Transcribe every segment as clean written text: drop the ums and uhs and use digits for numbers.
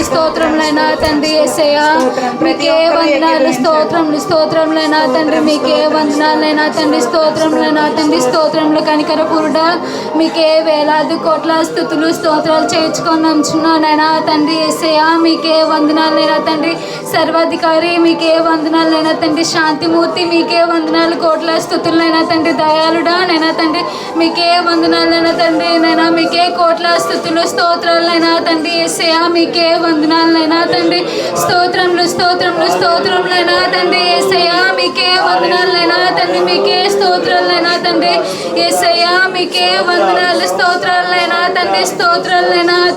స్తోత్రములైనా తండ్రి యేసయ్యా, మీకే వందనాలు, స్తోత్రములైనా తండ్రి, మీకే వందనాలైనా తండ్రి, స్తోత్రములైనా తండ్రి, స్తోత్రములు కనికరపూరుడా, మీకే వేలాది కోట్ల స్తుతులు స్తోత్రాలు చేర్చుకొనిచున్నానైనా తండ్రి యేసయ్యా, మీకే వందనాలైనా తండ్రి, సర్వాధికారి మీకే వందనాలైనా తండ్రి, శాంతిమూర్తి మీకే వందనాలు, కోట్ల స్తుతులైనా తండ్రి, దయాళుడా నైనా తండ్రి, మీకే వందనాలైనా తండ్రి, నైనా మీకే కోట్ల స్తుతులు స్తోత్రాలైనా తండ్రి యేసయ్యా, మీకే వందనాలైనా తండ్రి, స్తోత్రములైనా తండ్రి యేసయ్యా, మీకే వందనాలైనా తండ్రి, మీకే స్తోత్రాలైనా తండ్రి యేసయ్యా, మీకే వందనాలు, స్తోత్రాలైనా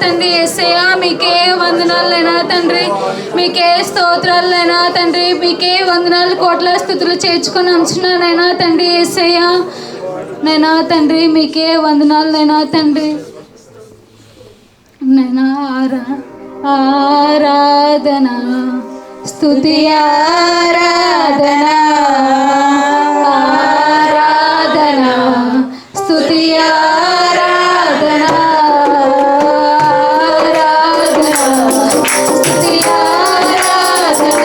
తండ్రి యేసయ్యా, మీకే వందనాలైనా తండ్రి, మీకే స్తోత్రాలైనా తండ్రి, మీకే వందనాలు, కోట్ల స్తుతులు చేర్చుకొని అంచున్నానైనా తండ్రి యేసయ్యా, నైనా తండ్రి, మీకే వందనాలైనా తండ్రి, నైనా ఆరాధన స్తుతి ఆరాధన స్తుతి ఆరాధన స్తుతి ఆరాధన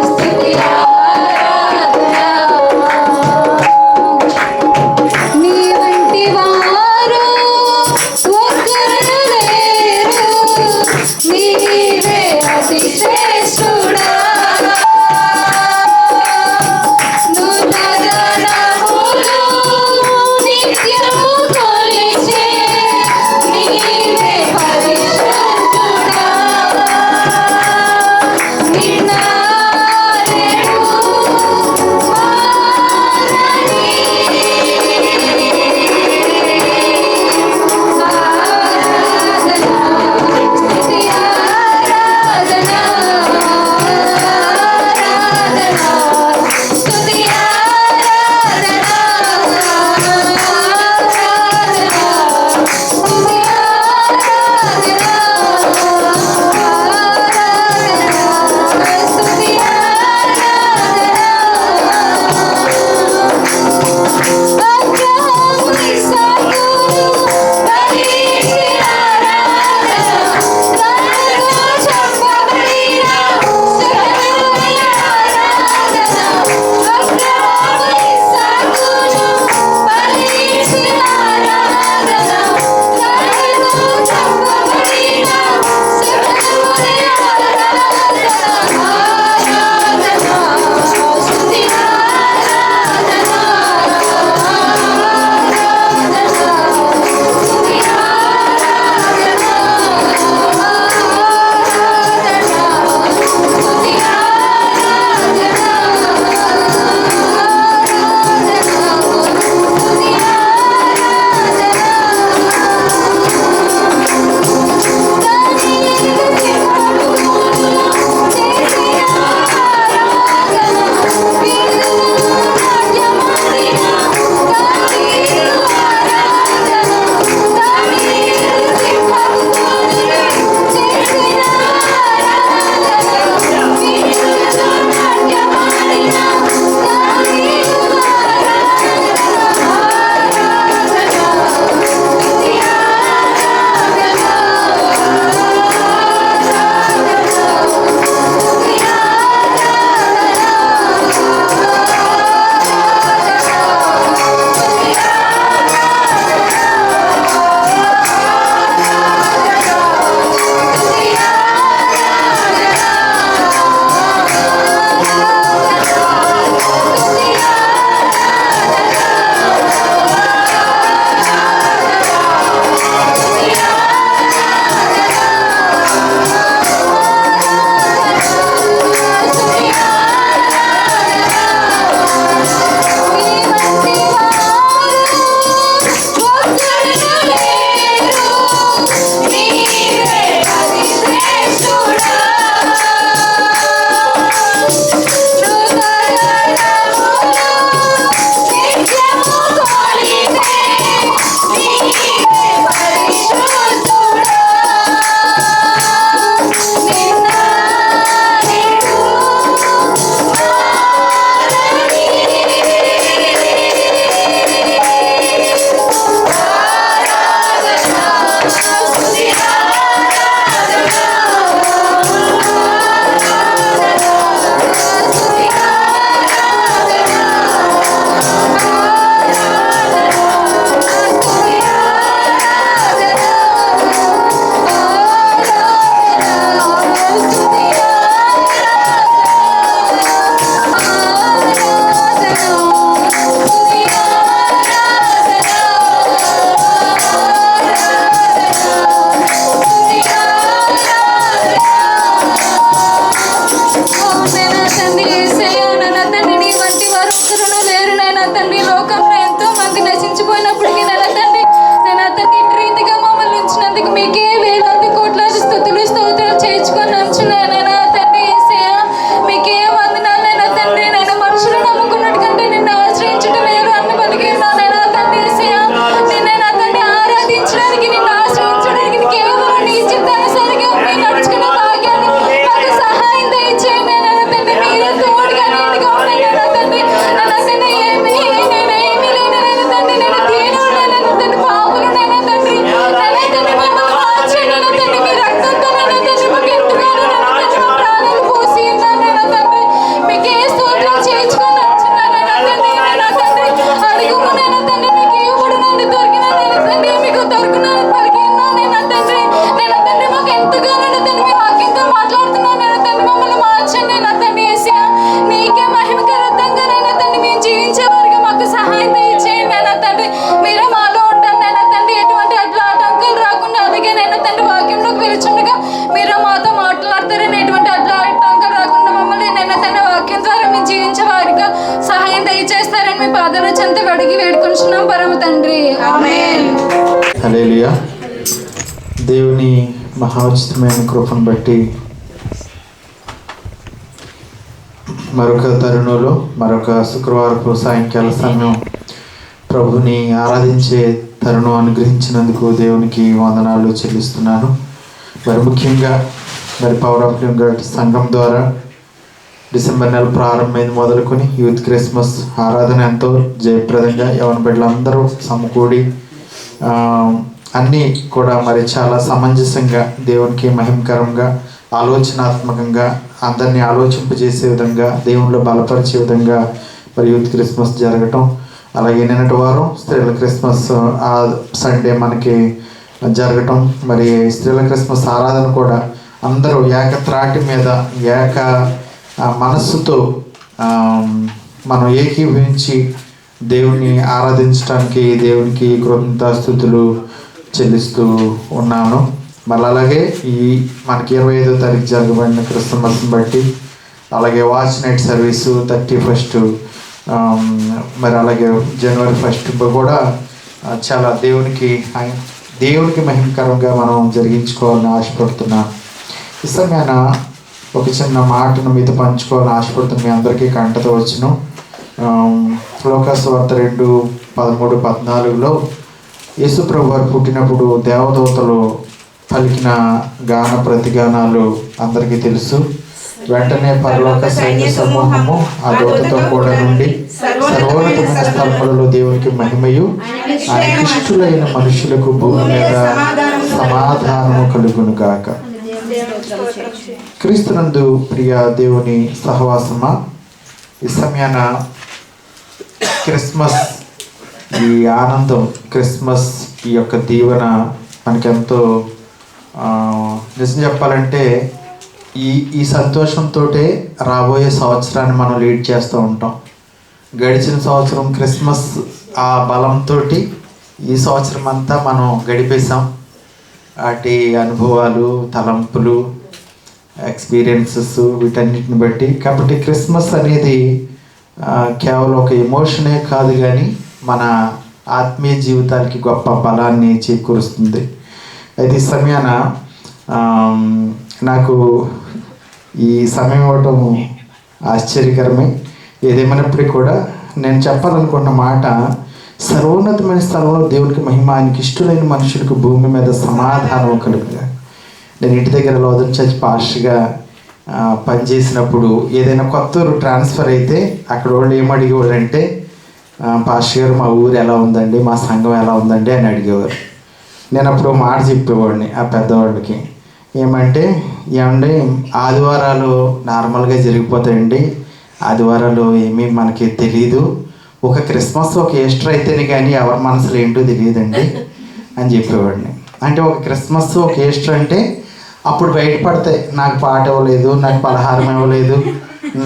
స్తుతి ఆరాధన. నీ వంటి వారు ఒక్కరు లేరు, నీవే అతి శ్రేష్ఠుడవు. చేర్చుకొని ఉంచున్నానైనా తండ్రి యేసయ్యా. మీకే వందనాలైనా తండ్రి. నేను మనుషులు నమ్ముకున్నట్టు కంటే నిన్ను ఆశ్రయించడం మేలు అన్న పలికి ఉన్నానైనా తండ్రి యేసయ్యా. నిన్నైనా తండ్రి ఆరాధించడానికి, నిన్ను ఆశ్రయించడానికి కేవలం నీ చిత్తానుసారిగా మేము నడుచుకునే భాగ్యాన్ని మాకు సహాయం దయచేయండి అయినా తండ్రి. మీరే తోడుగా నీడుగా ఉన్నాయినా తండ్రి. నన్ను తండ్రి నేనేమీ లేనైనా తండ్రి. నేను దీనుడైనా తండ్రి, పాపులనైనా తండ్రి. నన్ను తండ్రి మమ్మల్ని మార్చండి అయినా తండ్రి. మీ రక్తంతోనైనా తండ్రి మాకు ఎంతగానో నన్ను తండ్రి మా ప్రాణాలు పోసి ఉన్నానైనా తండ్రి. మీకే స్తోత్రం చేయించుకొని వచ్చున్నానైనా తండ్రి. అయినా తండ్రి అడుగుమునైనా తండ్రి మీకు ఇవ్వబడునని దొరికినైనా తండ్రి. మీకు దొరికినని పలికి ఉన్నానైనా తండ్రి. నేను తండ్రి మాకు ఎంతగానో తండ్రి మీ వాక్యంతో మాట్లాడుతున్నానైనా తండ్రి. మమ్మల్ని మార్చండి అయినా తండ్రి యేసయ్యా. నీకే మహిమకరంగానైనా తండ్రి మేము జీవించే వారిగా మాకు సహాయం దయచేయండి అయినా తండ్రి. మీరే మాలో ఉండండి అయినా తండ్రి. ఎటువంటి అట్లా ఆటంకాలు రాకుండా అలాగేనైనా తండ్రి వాక్యంలోకి పిలుచుండగా మీరు మాతో మాట్లాడతారని ఎటువంటి అట్లా ఆటంకాలు రాకుండా మమ్మల్ని నైనా తండ్రి వాక్యం ద్వారా మేము జీవించే వారిగా సహాయం దయచేస్తారని మీ పాదాల చెంత అడిగి వేడుకొంచున్నాం పరమ తండ్రి. ఆమేన్. హల్లెలూయా. దేవుని మహోచితమైన కృపను బట్టి మరొక తరుణంలో మరొక శుక్రవారపు సాయంకాల సమయం ప్రభుని ఆరాధించే తరుణం అనుగ్రహించినందుకు దేవునికి వందనాలు చెల్లిస్తున్నాను. మరి ముఖ్యంగా పవర్ ఆఫ్ లివింగ్ గాడ్ సంఘం ద్వారా డిసెంబర్ నెల ప్రారంభమైంది మొదలుకొని యూత్ క్రిస్మస్ ఆరాధన ఎంతో జయప్రదంగా యవన బిడ్డలందరూ సమకూడి అన్నీ కూడా మరి చాలా సమంజసంగా దేవునికి మహిమకరంగా ఆలోచనాత్మకంగా అందరినీ ఆలోచింపజేసే విధంగా దేవుళ్ళు బలపరిచే విధంగా మరి యూత్ క్రిస్మస్ జరగటం, అలాగే నిన్నటి వారం స్త్రీల క్రిస్మస్ ఆ సండే మనకి జరగటం, మరి స్త్రీల క్రిస్మస్ ఆరాధన కూడా అందరూ ఏకత్రాటి మీద ఏక మనస్సుతో మనం ఏకీభవించి దేవుని ఆరాధించడానికి దేవునికి కృతజ్ఞతాస్తుతులు చెల్లిస్తూ ఉన్నాను. మళ్ళీ అలాగే ఈ మనకి 25వ తారీఖు జరగబడిన క్రిస్మస్ని బట్టి, అలాగే వాచ్ నైట్ సర్వీసు 31st, మరి అలాగే జనవరి 1 కూడా చాలా దేవునికి మహిమకరంగా మనం జరిగించుకోవాలని ఆశపడుతున్నాను. ఈ సమయాన ఒక చిన్న మాటను మీతో పంచుకోవాలని ఆశపడుతున్నాను. మీ అందరికీ కంటతో వచ్చును. లోకాసువార్త 2:13-14 యేసుప్రభు వారు పుట్టినప్పుడు దేవదూతలు పలికిన గాన ప్రతిగానాలు అందరికీ తెలుసు. వెంటనే పరలోక సైన్య సమూహము ఆ దూతతో కూడా నుండి సర్వోన్నతమైన స్థలములలో దేవునికి మహిమయు ఆయన ఇష్టులైన మనుషులకు భూమి మీద సమాధానము కలుగును గాక. క్రీస్తునందు ప్రియ దేవుని సహవాసమా, ఈ సమయాన క్రిస్మస్ ఈ ఆనందం, క్రిస్మస్ ఈ యొక్క దీవెన మనకెంతో నిజం చెప్పాలంటే ఈ సంతోషంతో రాబోయే సంవత్సరాన్ని మనం లీడ్ చేస్తూ ఉంటాం. గడిచిన సంవత్సరం క్రిస్మస్ ఆ బలంతో ఈ సంవత్సరం అంతా మనం గడిపేసాం. వాటి అనుభవాలు, తలంపులు, ఎక్స్పీరియన్సెస్ వీటన్నిటిని బట్టి. కాబట్టి క్రిస్మస్ అనేది కేవలం ఒక ఎమోషనే కాదు, కానీ మన ఆత్మీయ జీవితాలకి గొప్ప బలాన్ని చేకూరుస్తుంది. అయితే ఈ సమయాన నాకు ఈ సమయం ఇవ్వటం ఆశ్చర్యకరమే. ఏదేమైనప్పటికీ కూడా నేను చెప్పాలనుకున్న మాట, సర్వోన్నతమైన స్థలంలో దేవునికి మహిమ, ఆయనకి ఇష్టమైన మనుషులకు భూమి మీద సమాధానం కలుగుగా. నేను ఇంటి దగ్గర లోదన్ చర్చ్ పాస్టర్గా పనిచేసినప్పుడు ఏదైనా కొత్త ఊరు ట్రాన్స్ఫర్ అయితే అక్కడ వాళ్ళు ఏమడిగేవాళ్ళు అంటే, పాస్టర్ గారు మా ఊరు ఎలా ఉందండి, మా సంఘం ఎలా ఉందండి అని అడిగేవారు. నేను అప్పుడు మాట చెప్పేవాడిని ఆ పెద్దవాళ్ళకి, ఏమంటే ఏమండి ఆదివారాలు నార్మల్గా జరిగిపోతాయండి, ఆదివారాలు ఏమీ మనకి తెలీదు, ఒక క్రిస్మస్ ఒక ఈస్టర్ అయితేనే కానీ ఎవరి మనసులో ఏంటో తెలియదండి అని చెప్పేవాడిని. అంటే ఒక క్రిస్మస్ ఒక ఈస్టర్ అంటే అప్పుడు బయటపడతాయి, నాకు పాట ఇవ్వలేదు, నాకు పలహారం ఇవ్వలేదు,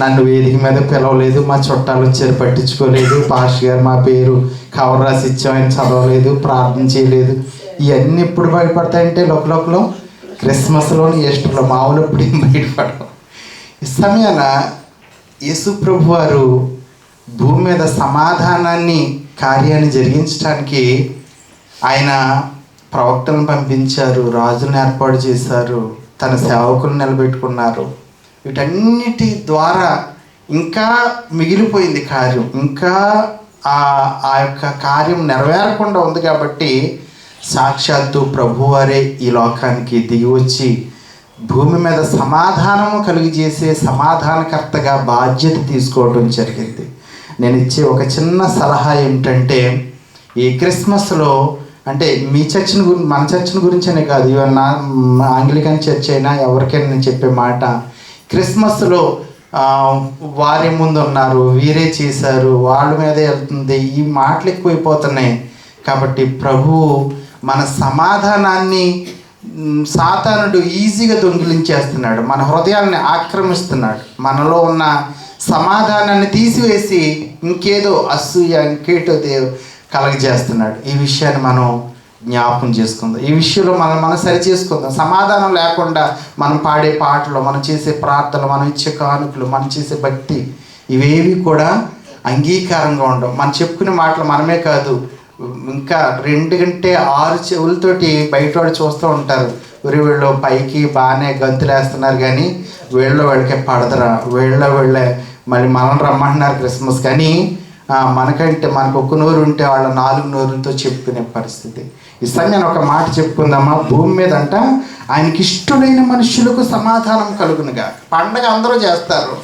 నన్ను వేదిక మీద పిలవలేదు, మా చుట్టాలు వచ్చారు పట్టించుకోలేదు, పాస్టర్ గారు మా పేరు కవర్ రాసి ఇచ్చామని చదవలేదు, ప్రార్థన చేయలేదు. ఇవన్నీ ఎప్పుడు బయటపడతాయంటే లోకలో క్రిస్మస్లోని ఈస్టర్లో, మామూలు ఇప్పుడు ఏం బయటపడవు. ఈ సమయాన యేసు ప్రభు వారు భూమి మీద సమాధానాన్ని కార్యాన్ని జరిగించడానికి ఆయన ప్రవక్తలను పంపించారు, రాజులను ఏర్పాటు చేశారు, తన సేవకులు నిలబెట్టుకున్నారు. వీటన్నిటి ద్వారా ఇంకా మిగిలిపోయింది కార్యం, ఇంకా ఆ యొక్క కార్యం నెరవేరకుండా ఉంది. కాబట్టి సాక్షాత్తు ప్రభువారే ఈ లోకానికి దిగి వచ్చి భూమి మీద సమాధానము కలిగజేసే సమాధానకర్తగా బాధ్యత తీసుకోవడం జరిగింది. నేను ఇచ్చే ఒక చిన్న సలహా ఏమిటంటే, ఈ క్రిస్మస్లో అంటే మీ చర్చిని మన చర్చిని గురించనే కాదు, ఇవన్న నా ఆంగ్లికన్ చర్చ్ అయినా ఎవరికైనా నేను చెప్పే మాట, క్రిస్మస్లో వారి ముందు ఉన్నారు, వీరే చేశారు, వాళ్ళ మీదే వెళ్తుంది, ఈ మాటలు ఎక్కువైపోతున్నాయి. కాబట్టి ప్రభువు మన సమాధానాన్ని సాతానుడు ఈజీగా దొంగిలించేస్తున్నాడు, మన హృదయాన్ని ఆక్రమిస్తున్నాడు, మనలో ఉన్న సమాధానాన్ని తీసివేసి ఇంకేదో అసూయ ఇంకేటో కలగజేస్తున్నాడు. ఈ విషయాన్ని మనం జ్ఞాపకం చేసుకుందాం. ఈ విషయంలో మనం సరి చేసుకుందాం. సమాధానం లేకుండా మనం పాడే పాటలు, మనం చేసే ప్రార్థనలు, మనం ఇచ్చే కానుకలు, మనం చేసే భక్తి ఇవేవి కూడా అంగీకారంగా ఉండవు. మనం చెప్పుకునే మాటలు మనమే కాదు, ఇంకా 2 గంటే 6 చెవులతోటి బయట వాడు చూస్తూ ఉంటారు. వీళ్ళు పైకి బాగానే గంతులేస్తున్నారు కానీ వీళ్ళకే పడదరా, వీళ్ళే మళ్ళీ మనం రమ్మంటున్నారు క్రిస్మస్, కానీ మనకంటే మనకు ఒక నోరు ఉంటే వాళ్ళ 4 నోరులతో చెప్పుకునే పరిస్థితి. ఈ సమయం ఒక మాట చెప్పుకుందామా, భూమి మీద అంట ఆయనకి ఇష్టమైన మనుషులకు సమాధానం కలుగునుగా. పండగ అందరూ చేస్తారు,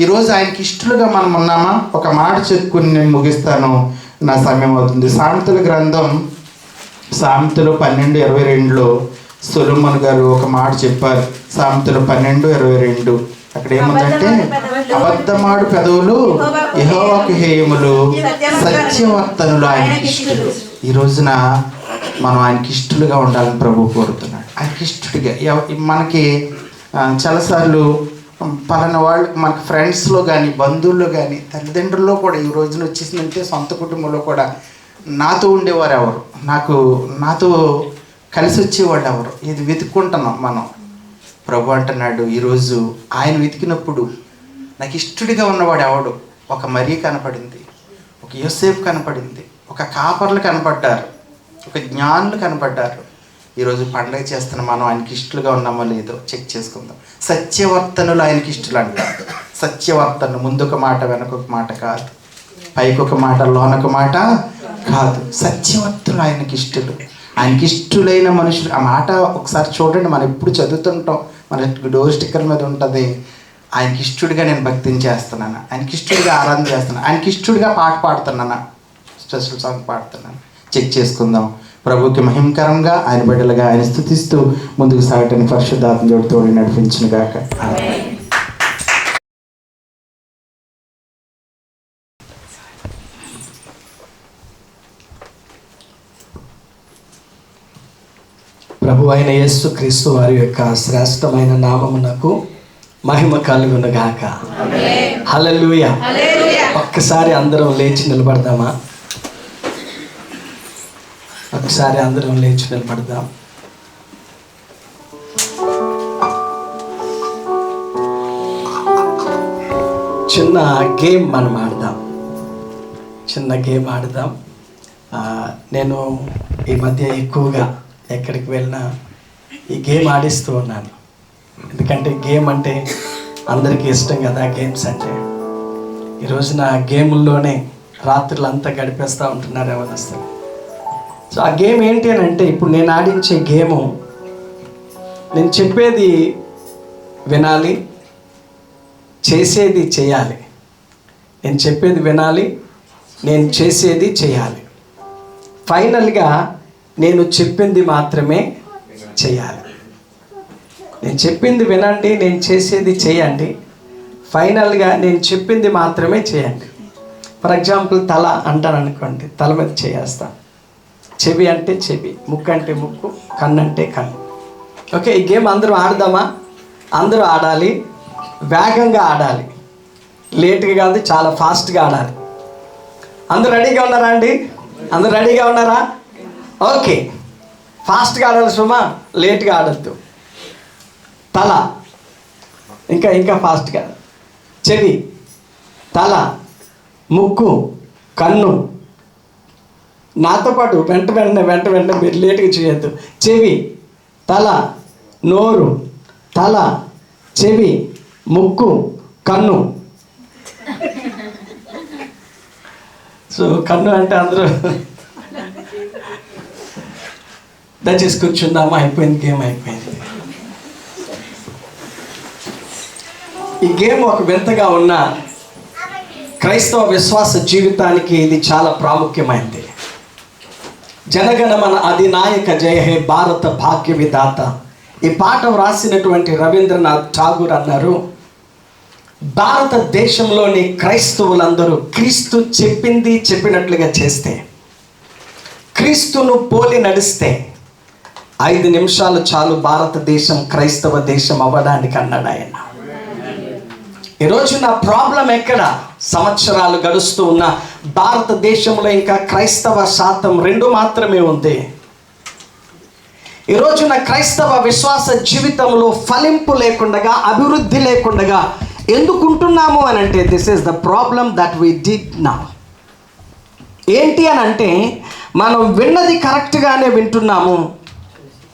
ఈరోజు ఆయనకి ఇష్టలుగా మనం ఉన్నామా? ఒక మాట చెప్పుకుని నేను ముగిస్తాను, నా సమయం అవుతుంది. సామెతల గ్రంథం సామెతలు 12:22లో సొలొమోను గారు ఒక మాట చెప్పారు. సామెతలు 12:22 అక్కడ ఏముందంటే, అబద్ధమాడు పెదవులు యెహోవాకు హేయములు, సత్యవర్తనులు ఆయనకి ఇష్టలు. ఈ రోజున మనం ఆయనకి ఇష్టలుగా ఉండాలని ప్రభువు కోరుతున్నాడు. ఆయనకి ఇష్టడిగా మనకి చాలాసార్లు పలానా వాళ్ళు మనకి ఫ్రెండ్స్లో కానీ బంధువుల్లో కానీ తల్లిదండ్రుల్లో కూడా ఈ రోజున వచ్చేసిందంటే సొంత కుటుంబంలో కూడా నాతో ఉండేవారు ఎవరు, నాతో కలిసి వచ్చేవాళ్ళు ఎవరు, ఇది వెతుక్కుంటున్నాం మనం. ప్రభు అంటున్నాడు ఈరోజు ఆయన వెతికినప్పుడు నాకు ఇష్టడిగా ఉన్నవాడు ఎవడు? ఒక మరియ కనపడింది, ఒక యోసేపు కనపడింది, ఒక కాపర్లు కనపడ్డారు, ఒక జ్ఞానులు కనపడ్డారు. ఈరోజు పండగ చేస్తున్న మనం ఆయనకి ఇష్టలుగా ఉన్నామో లేదో చెక్ చేసుకుందాం. సత్యవర్తనులు ఆయనకి ఇష్టలు అంటారు. సత్యవర్తను ముందొక మాట వెనకొక మాట కాదు, పైకొక మాట లోనొక మాట కాదు. సత్యవర్తనులు ఆయనకి ఇష్టలు, ఆయనకి ఇష్టలైన మనుషులు. ఆ మాట ఒకసారి చూడండి, మనం ఎప్పుడు చదువుతుంటాం, మన డోర్ స్టిక్కర్ మీద ఉంటుంది, ఆయనకి ఇష్టడిగా నేను భక్తిని చేస్తున్నాను, ఆయనకి ఇష్టడిగా ఆరాధన చేస్తున్నాను, ఆయనకి ఇష్టడిగా పాట పాడుతున్నాను, స్పెషల్ సాంగ్ పాడుతున్నాను. చెక్ చేసుకుందాం. ప్రభుకి మహిమకరంగా ఆయన బిడ్డలుగా ఆయన స్తుతిస్తూ ముందుకు సాగటానికి పరిశుద్ధాత్మ దేవుడు తోడి నడిపించును గాక. ప్రభు అయిన యేసు క్రీస్తు వారి యొక్క శ్రేష్టమైన నామమునకు మహిమ కలుగును గాక. హల్లెలూయా. ఒక్కసారి అందరం లేచి నిలబడదామా? ఒకసారి అందరం లేచి నిలబడదాం. చిన్న గేమ్ మనం ఆడదాం, చిన్న గేమ్ ఆడదాం. నేను ఈ మధ్య ఎక్కువగా ఎక్కడికి వెళ్ళినా ఈ గేమ్ ఆడిస్తూ ఉన్నాను. ఎందుకంటే గేమ్ అంటే అందరికీ ఇష్టం కదా, గేమ్స్ అంటే. ఈ రోజున గేముల్లోనే రాత్రులంతా గడిపేస్తూ ఉంటున్నారు ఎవరొస్తారు. సో ఆ గేమ్ ఏంటి అని అంటే, ఇప్పుడు నేను ఆడించే గేము, నేను చెప్పేది వినాలి, చేసేది చేయాలి. నేను చెప్పేది వినాలి, నేను చేసేది చేయాలి. ఫైనల్గా నేను చెప్పింది మాత్రమే చేయాలి. నేను చెప్పింది వినండి, నేను చేసేది చేయండి. ఫైనల్గా నేను చెప్పింది మాత్రమే చేయండి. ఫర్ ఎగ్జాంపుల్ తల అంటాను అనుకోండి, తల మీద చేయేస్తాను. చెవి అంటే చెవి, ముక్కు అంటే ముక్కు, కన్ను అంటే కన్ను. ఓకే, ఈ గేమ్ అందరూ ఆడదామా? అందరూ ఆడాలి, వేగంగా ఆడాలి, లేట్గా కాదు, చాలా ఫాస్ట్గా ఆడాలి. అందరూ రెడీగా ఉన్నారా అండి? అందరూ రెడీగా ఉన్నారా? ఓకే, ఫాస్ట్గా ఆడాలి సుమా, లేట్గా ఆడద్దు. తల, ఇంకా ఫాస్ట్గా. చెవి, తల, ముక్కు, కన్ను. నాతో పాటు వెంట వెంటనే మీరు లేట్గా చేయొద్దు. చెవి, తల, నోరు, తల, చెవి, ముక్కు, కన్ను. సో కన్ను అంటే అందరూ దయచేసి కూర్చుందామా, అయిపోయింది, గేమ్ అయిపోయింది. ఈ గేమ్ ఒక వింతగా ఉన్న క్రైస్తవ విశ్వాస జీవితానికి ఇది చాలా ప్రాముఖ్యమైనది. జనగణమన అధినాయక జయ హే భారత భాగ్య విధాత. ఈ పాట వ్రాసినటువంటి రవీంద్రనాథ్ ఠాగూర్ అన్నారు, భారతదేశంలోని క్రైస్తవులందరూ క్రీస్తు చెప్పింది చెప్పినట్లుగా చేస్తే, క్రీస్తును పోలి నడిస్తే 5 నిమిషాలు చాలు భారతదేశం క్రైస్తవ దేశం అవ్వడానికి అన్నాడు ఆయన. ఈరోజు నా ప్రాబ్లం ఎక్కడ? సంవత్సరాలు గడుస్తూ ఉన్న భారతదేశంలో ఇంకా క్రైస్తవ శాతం 2 మాత్రమే ఉంది. ఈరోజు నా క్రైస్తవ విశ్వాస జీవితంలో ఫలింపు లేకుండా, అభివృద్ధి లేకుండా ఎందుకుంటున్నాము అని అంటే, this is the problem that we did now. ఏంటి అని అంటే, మనం విన్నది కరెక్ట్గానే వింటున్నాము,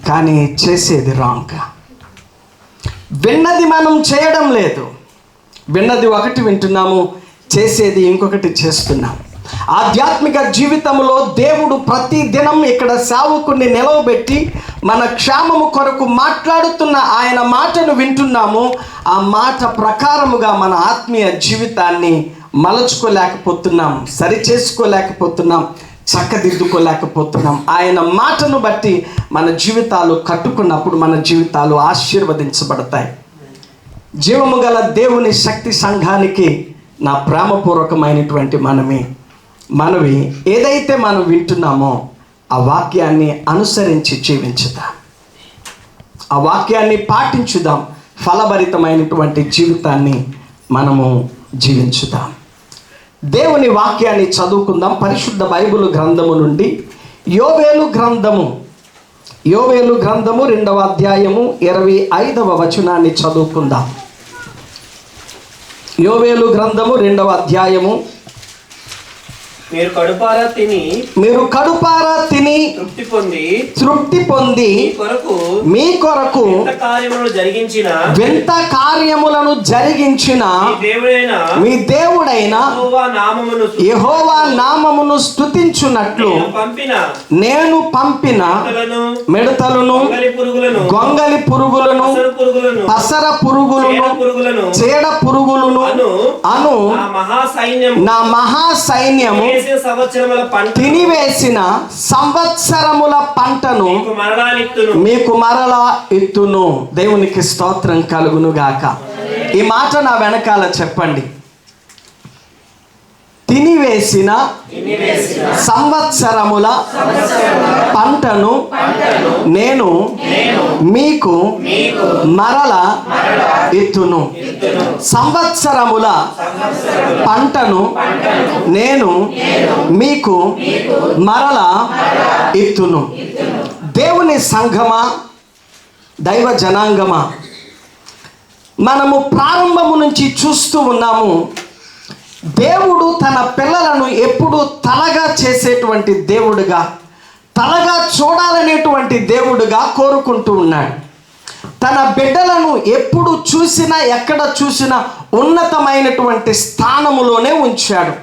కానీ చేసేది రాంగ్. విన్నది మనం చేయడం లేదు. విన్నది ఒకటి వింటున్నాము, చేసేది ఇంకొకటి చేస్తున్నాం. ఆధ్యాత్మిక జీవితంలో దేవుడు ప్రతి దినం ఇక్కడ సేవకుని నిలవబెట్టి మన క్షేమము కొరకు మాట్లాడుతున్న ఆయన మాటను వింటున్నాము. ఆ మాట ప్రకారముగా మన ఆత్మీయ జీవితాన్ని మలచుకోలేకపోతున్నాం, సరిచేసుకోలేకపోతున్నాం, చక్కదిద్దుకోలేకపోతున్నాం. ఆయన మాటను బట్టి మన జీవితాలు కట్టుకున్నప్పుడు మన జీవితాలు ఆశీర్వదించబడతాయి. జీవము గల దేవుని శక్తి సంఘానికి నా ప్రేమపూర్వకమైనటువంటి మనవి, ఏదైతే మనం వింటున్నామో ఆ వాక్యాన్ని అనుసరించి జీవించుదాం, ఆ వాక్యాన్ని పాటించుదాం, ఫలభరితమైనటువంటి జీవితాన్ని మనము జీవించుదాం. దేవుని వాక్యాన్ని చదువుకుందాం. పరిశుద్ధ బైబిల్ గ్రంథము నుండి యోవేలు గ్రంథము 2వ అధ్యాయము 25వ వచనాన్ని చదువుకుందాం. యోవేలు గ్రంథము 2వ అధ్యాయము. మీరు కడుపారా తిని తృప్తి పొంది మీ కొరకు వింత కార్యములను జరిగించిన మీ దేవుడైన యెహోవా నామమును స్తుతించున్నట్లు నేను పంపిన మిడతలను, గొంగలి పురుగులను, పసర పురుగులను, చీడ పురుగులను అను నా మహాసైన్యము తినివేసిన సంవత్సరముల పంటను మీకు మరలా ఇత్తును. దేవునికి స్తోత్రం కలుగును గాక. ఈ మాట నా వెనకాల చెప్పండి. తినివేసిన సంవత్సరముల పంటను నేను మీకు మరల ఇత్తును. సంవత్సరముల పంటను నేను మీకు మరల ఇత్తును. దేవుని సంఘమా, దైవ జనాంగమా, మనము ప్రారంభము నుంచి చూస్తూ ఉన్నాము. దేవుడు తన పిల్లలను ఎప్పుడు తలగా చేసేటువంటి దేవుడుగా, తలగా చూడాలనేటువంటి దేవుడుగా కోరుకుంటూ ఉన్నాడు. తన బిడ్డలను ఎప్పుడు చూసినా, ఎక్కడ చూసినా ఉన్నతమైనటువంటి స్థానములోనే ఉంచాడు.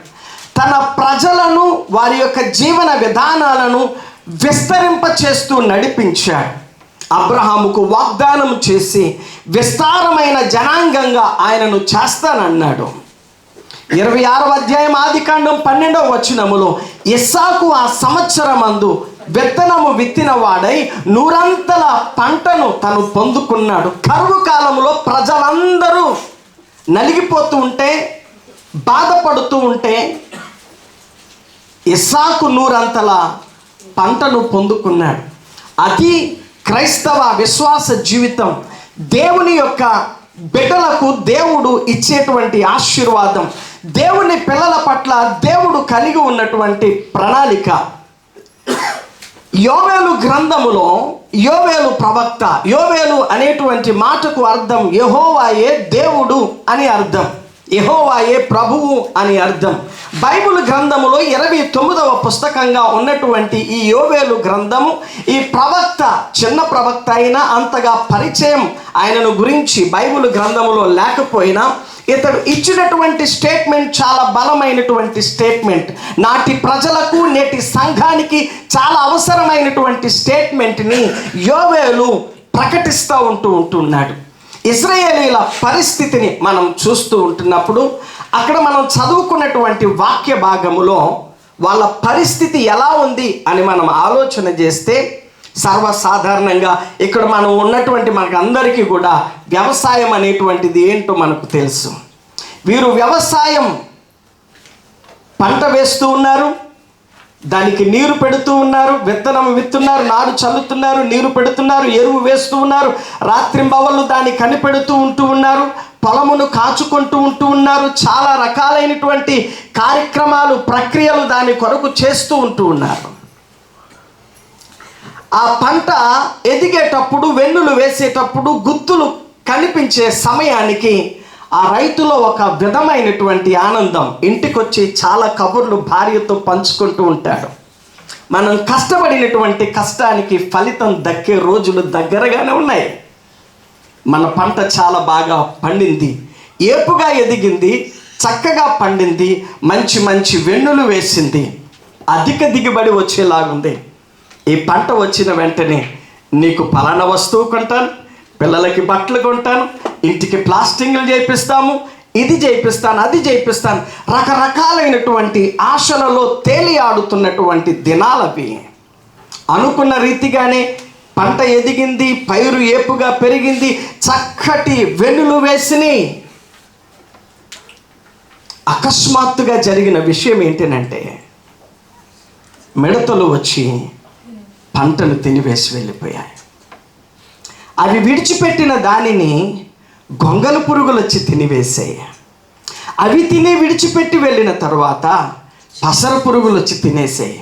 తన ప్రజలను, వారి యొక్క జీవన విధానాలను విస్తరింప చేస్తూ నడిపించాడు. అబ్రహాముకు వాగ్దానం చేసి విస్తారమైన జనాంగంగా ఆయనను చేస్తానన్నాడు. 26వ అధ్యాయం ఆదికాండం 12వ వచనములో ఇస్సాకు ఆ సంవత్సరమందు విత్తనము విత్తిన వాడై 100 పంటను తను పొందుకున్నాడు. కరువు కాలంలో ప్రజలందరూ నలిగిపోతూ ఉంటే, బాధపడుతూ ఉంటే, ఇస్సాకు 100 పంటను పొందుకున్నాడు. అది క్రైస్తవ విశ్వాస జీవితం. దేవుని యొక్క బిడ్డలకు దేవుడు ఇచ్చేటువంటి ఆశీర్వాదం, దేవుని పిల్లల పట్ల దేవుడు కలిగి ఉన్నటువంటి ప్రణాళిక. యోవేలు గ్రంథములో యోవేలు ప్రవక్త, యోవేలు అనేటువంటి మాటకు అర్థం యెహోవాయే దేవుడు అని అర్థం. యెహోవాయే ప్రభువు అని అర్థం. బైబిల్ గ్రంథములో 29వ పుస్తకంగా ఉన్నటువంటి ఈ యోవేలు గ్రంథము, ఈ ప్రవక్త చిన్న ప్రవక్త అయినా అంతగా పరిచయం ఆయనను గురించి బైబిల్ గ్రంథములో లేకపోయినా ఇతడు ఇచ్చినటువంటి స్టేట్మెంట్ చాలా బలమైనటువంటి స్టేట్మెంట్. నాటి ప్రజలకు నేటి సంఘానికి చాలా అవసరమైనటువంటి స్టేట్మెంట్ని యోవేలు ప్రకటిస్తూ ఉంటున్నాడు. ఇశ్రాయేలీల పరిస్థితిని మనం చూస్తూ ఉంటున్నప్పుడు అక్కడ మనం చదువుకున్నటువంటి వాక్య భాగములో వాళ్ళ పరిస్థితి ఎలా ఉంది అని మనం ఆలోచన చేస్తే, సర్వసాధారణంగా ఇక్కడ మనం ఉన్నటువంటి మనకు అందరికీ కూడా వ్యవసాయం అనేటువంటిది ఏంటో మనకు తెలుసు. వీరు వ్యవసాయం పంట వేస్తూ ఉన్నారు, దానికి నీరు పెడుతూ ఉన్నారు, విత్తనం విత్తున్నారు, నారు చల్లుతున్నారు, నీరు పెడుతున్నారు, ఎరువు వేస్తూ ఉన్నారు, రాత్రింబవళ్ళు దాన్ని కనిపెడుతూ ఉన్నారు, పొలమును కాచుకుంటూ ఉన్నారు, చాలా రకాలైనటువంటి కార్యక్రమాలు ప్రక్రియలు దాని కొరకు చేస్తూ ఉన్నారు. ఆ పంట ఎదిగేటప్పుడు, వెన్నులు వేసేటప్పుడు, గుత్తులు కనిపించే సమయానికి ఆ రైతులో ఒక విధమైనటువంటి ఆనందం. ఇంటికొచ్చి చాలా కబుర్లు భార్యతో పంచుకుంటూ ఉంటాడు. మనం కష్టపడినటువంటి కష్టానికి ఫలితం దక్కే రోజులు దగ్గరగానే ఉన్నాయి. మన పంట చాలా బాగా పండింది, ఏపుగా ఎదిగింది, చక్కగా పండింది, మంచి మంచి వెన్నులు వేసింది, అధిక దిగుబడి వచ్చేలాగుంది. ఈ పంట వచ్చిన వెంటనే నీకు పలానా వస్తువు కొంటాను, పిల్లలకి బట్టలు కొంటాను, ఇంటికి ప్లాస్టింగ్లు చేయిస్తాము, ఇది చేయిస్తాను, అది చేయిస్తాను, రకరకాలైనటువంటి ఆశలలో తేలియాడుతున్నటువంటి దినాలవి. అనుకున్న రీతిగానే పంట ఎదిగింది, పైరు ఏపుగా పెరిగింది, చక్కటి వెన్నులు వేసినాయి. అకస్మాత్తుగా జరిగిన విషయం ఏంటంటే, మిడతలు వచ్చి పంటను తినివేసి వెళ్ళిపోయాయి. అవి విడిచిపెట్టిన దానిని గొంగలు పురుగులు వచ్చి తినివేసాయి. అవి తిని విడిచిపెట్టి వెళ్ళిన తర్వాత పసర పురుగులు వచ్చి తినేసాయి.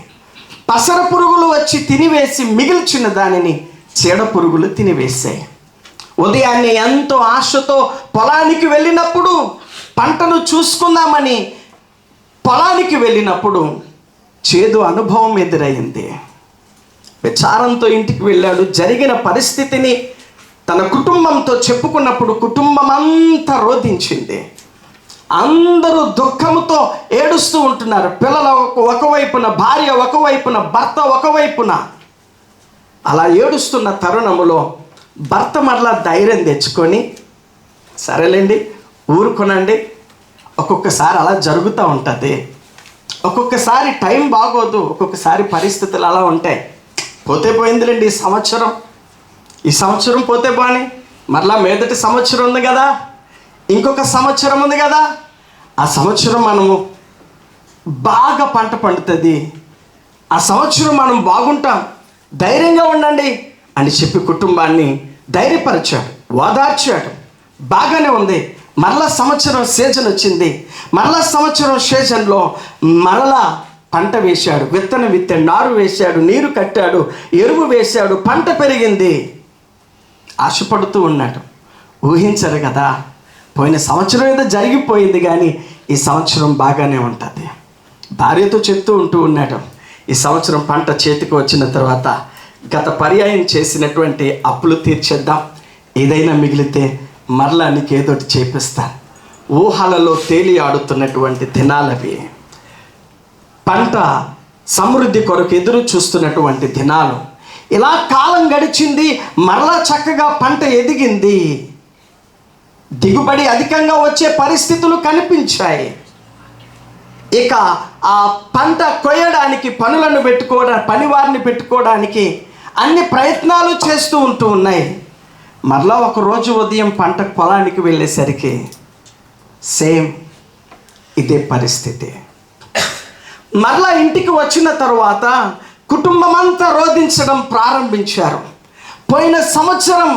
పసర పురుగులు వచ్చి తినివేసి మిగిల్చిన దానిని చీడ పురుగులు తినివేసాయి. ఉదయాన్నే ఎంతో ఆశతో పొలానికి వెళ్ళినప్పుడు, పంటను చూసుకుందామని పొలానికి వెళ్ళినప్పుడు చేదు అనుభవం ఎదురైంది. విచారంతో ఇంటికి వెళ్ళాడు. జరిగిన పరిస్థితిని తన కుటుంబంతో చెప్పుకున్నప్పుడు కుటుంబం అంతా రోధించింది. అందరూ దుఃఖంతో ఏడుస్తూ ఉంటున్నారు. పిల్లలు ఒకవైపున, భార్య ఒకవైపున, భర్త ఒకవైపున. అలా ఏడుస్తున్న తరుణములో భర్త మరలా ధైర్యం తెచ్చుకొని, సరేలేండి ఊరుకొనండి, ఒక్కొక్కసారి అలా జరుగుతూ ఉంటుంది, ఒక్కొక్కసారి టైం బాగోదు, ఒక్కొక్కసారి పరిస్థితులు అలా ఉంటాయి, పోతే పోయిందిలేండి ఈ సంవత్సరం పోతే పోని, మరలా మీదటి సంవత్సరం ఉంది కదా, ఇంకొక సంవత్సరం ఉంది కదా, ఆ సంవత్సరం మనము బాగా పంట పండుతుంది, ఆ సంవత్సరం మనం బాగుంటాం, ధైర్యంగా ఉండండి అని చెప్పి కుటుంబాన్ని ధైర్యపరిచాడు, ఓదార్చాడు. బాగానే ఉంది. మరలా సంవత్సరం సీజన్ వచ్చింది. మరలా సంవత్సరం సీజన్లో మరలా పంట వేశాడు, విత్తనం విత్తాడు, నారు వేశాడు, నీరు కట్టాడు, ఎరువు వేశాడు, పంట పెరిగింది. ఆశపడుతూ ఉన్నాడు. ఊహించరు కదా, పోయిన సంవత్సరం ఏదో జరిగిపోయింది కానీ ఈ సంవత్సరం బాగానే ఉంటుంది. భార్యతో చెప్తూ ఉన్నాడు, ఈ సంవత్సరం పంట చేతికి వచ్చిన తర్వాత గత పర్యాయం చేసినటువంటి అప్పులు తీర్చేద్దాం, ఏదైనా మిగిలితే మరలా నీకు ఏదోటి చేపిస్తాను. ఊహలలో తేలి ఆడుతున్నటువంటి దినాలవి. పంట సమృద్ధి కొరకు ఎదురు చూస్తున్నటువంటి దినాలు. ఇలా కాలం గడిచింది, మరలా చక్కగా పంట ఎదిగింది, దిగుబడి అధికంగా వచ్చే పరిస్థితులు కనిపించాయి. ఇక ఆ పంట కొయ్యడానికి పనివారిని పెట్టుకోవడానికి అన్ని ప్రయత్నాలు చేస్తూ ఉన్నాయి. మరలా ఒకరోజు ఉదయం పంట పొలానికి వెళ్ళేసరికి సేమ్ ఇదే పరిస్థితి. మరలా ఇంటికి వచ్చిన తర్వాత కుటుంబం అంతా రోధించడం ప్రారంభించారు. పోయిన సంవత్సరం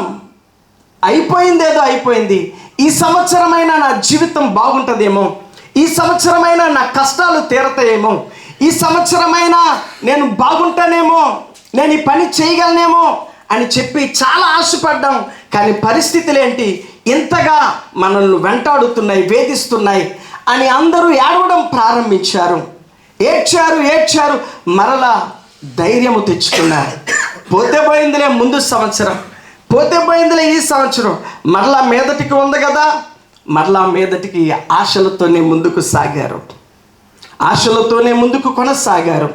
అయిపోయిందేదో అయిపోయింది, ఈ సంవత్సరమైనా నా జీవితం బాగుంటుందేమో, ఈ సంవత్సరమైనా నా కష్టాలు తీరతాయేమో, ఈ సంవత్సరమైనా నేను బాగుంటానేమో, నేను ఈ పని చేయగలనేమో అని చెప్పి చాలా ఆశపడ్డాం. కానీ పరిస్థితులు ఏంటి? ఇంతగా మనల్ని వెంటాడుతున్నాయి, వేధిస్తున్నాయి అని అందరూ ఏడవడం ప్రారంభించారు. ఏడ్చారు, మరలా ధైర్యము తెచ్చుకున్నారు. పోతే పోయిందిలే ముందు సంవత్సరం, పోతే పోయిందిలే ఈ సంవత్సరం, మరలా మీదటికి ఉంది కదా, మరలా మీదటికి ఆశలతోనే ముందుకు సాగారు, ఆశలతోనే ముందుకు కొనసాగారు,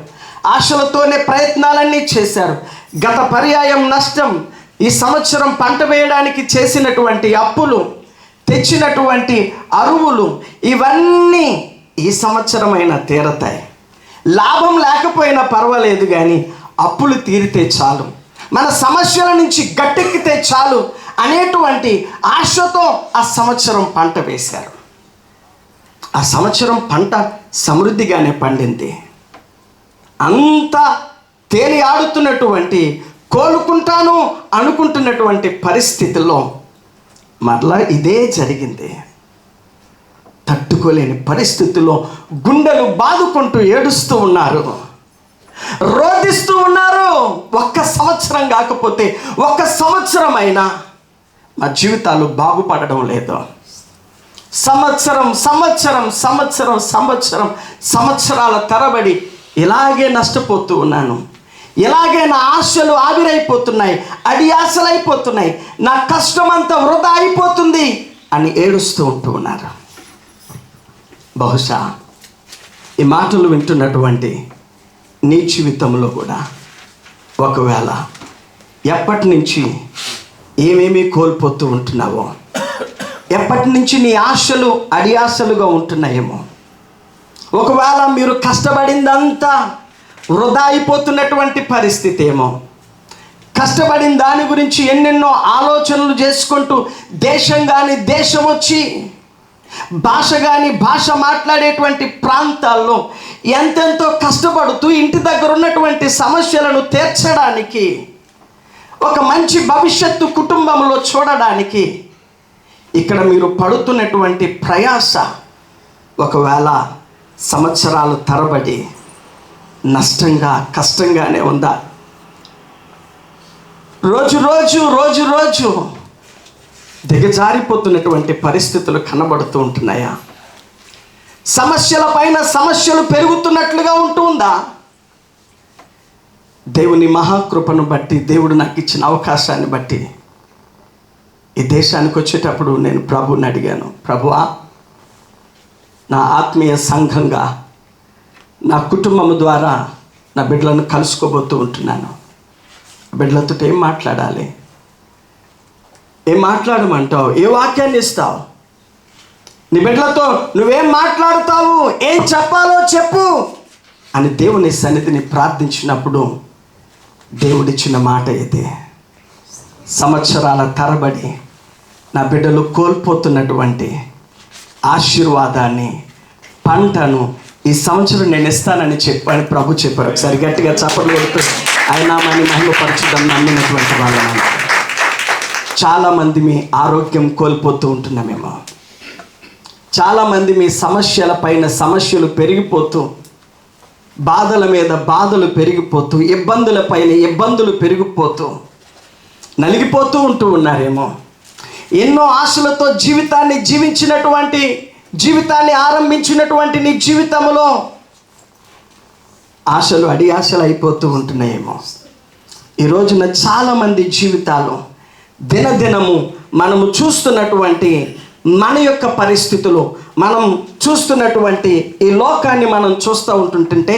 ఆశలతోనే ప్రయత్నాలన్నీ చేశారు. గత పర్యాయం నష్టం, ఈ సంవత్సరం పంట వేయడానికి చేసినటువంటి అప్పులు, తెచ్చినటువంటి అరువులు, ఇవన్నీ ఈ సంవత్సరమైనా తీరతాయి. లాభం లేకపోయినా పర్వాలేదు, కానీ అప్పులు తీరితే చాలు, మన సమస్యల నుంచి గట్టెక్కితే చాలు అనేటువంటి ఆశతో ఆ సంవత్సరం పంట వేశారు. ఆ సంవత్సరం పంట సమృద్ధిగానే పండింది. అంత తేలి ఆడుతున్నటువంటి, కోలుకుంటాను అనుకుంటున్నటువంటి పరిస్థితుల్లో మరలా ఇదే జరిగింది. తట్టుకోలేని పరిస్థితుల్లో గుండెలు బాదుకుంటూ ఏడుస్తూ ఉన్నారు, రోధిస్తూ ఉన్నారు. ఒక్క సంవత్సరం కాకపోతే ఒక్క సంవత్సరం అయినా మా జీవితాలు బాగుపడడం లేదు. సంవత్సరాల తరబడి ఇలాగే నష్టపోతూ ఉన్నాను, ఇలాగే నా ఆశలు ఆవిరైపోతున్నాయి, అడియాసలైపోతున్నాయి, నా కష్టం అంతా వృధా అయిపోతుంది అని ఏడుస్తూ ఉంటూ ఉన్నారు. బహుశా ఈ మాటలు వింటున్నటువంటి నీ జీవితంలో కూడా ఒకవేళ ఎప్పటి నుంచి ఏమేమి కోల్పోతూ ఉంటున్నావో, ఎప్పటి నుంచి నీ ఆశలు అడియాసలుగా ఉంటున్నాయేమో, ఒకవేళ మీరు కష్టపడిందంతా వృధా అయిపోతున్నటువంటి పరిస్థితి ఏమో, కష్టపడిన దాని గురించి ఎన్నెన్నో ఆలోచనలు చేసుకుంటూ దేశం కానీ దేశం వచ్చి, భాష కానీ భాష మాట్లాడేటువంటి ప్రాంతాల్లో ఎంతెంతో కష్టపడుతూ ఇంటి దగ్గర ఉన్నటువంటి సమస్యలను తీర్చడానికి, ఒక మంచి భవిష్యత్తు కుటుంబంలో చూడడానికి ఇక్కడ మీరు పడుతున్నటువంటి ప్రయాస ఒకవేళ సంవత్సరాలు తరబడి నష్టంగా, కష్టంగానే ఉందా? రోజు దిగజారిపోతున్నటువంటి పరిస్థితులు కనబడుతూ ఉంటున్నాయా? సమస్యల పైన సమస్యలు పెరుగుతున్నట్లుగా ఉంటుందా? దేవుని మహాకృపను బట్టి, దేవుడు నాకు ఇచ్చిన అవకాశాన్ని బట్టి ఈ దేశానికి వచ్చేటప్పుడు నేను ప్రభువుని అడిగాను, ప్రభువా, నా ఆత్మీయ సంఘంగా నా కుటుంబం ద్వారా నా బిడ్డలను కలుసుకోబోతూ ఉంటున్నాను. బిడ్డలతో ఏం మాట్లాడాలి, ఏం మాట్లాడమంటావు, ఏ వాక్యాన్ని ఇస్తావు, నీ బిడ్డలతో నువ్వేం మాట్లాడతావు, ఏం చెప్పాలో చెప్పు అని దేవుని సన్నిధిని ప్రార్థించినప్పుడు దేవుడిచ్చిన మాట ఇది. సంవత్సరాల తరబడి నా బిడ్డలు కోల్పోతున్నటువంటి ఆశీర్వాదాన్ని, పంటను ఈ సంవత్సరం నేను ఇస్తానని చెప్పాను ప్రభు చెప్పారు. ఒకసారి గట్టిగా చప్పట్లు కొడుతూ ఆయన నామాన్ని మహిమపరచుదాం నమ్మినటువంటి వాళ్ళని. చాలామంది మీ ఆరోగ్యం కోల్పోతూ ఉంటున్నామేమో, చాలామంది మీ సమస్యల పైన సమస్యలు పెరిగిపోతూ, బాధల మీద బాధలు పెరిగిపోతూ, ఇబ్బందుల పైన ఇబ్బందులు పెరిగిపోతూ నలిగిపోతూ ఉంటూ ఉన్నారేమో. ఎన్నో ఆశలతో జీవితాన్ని ఆరంభించినటువంటి నీ జీవితంలో ఆశలు అడియాశలు అయిపోతూ ఉంటున్నాయేమో. ఈ రోజున చాలామంది జీవితాలు దినదినము మనము చూస్తున్నటువంటి మన యొక్క పరిస్థితులు, మనం చూస్తున్నటువంటి ఈ లోకాన్ని మనం చూస్తూ ఉంటుంటే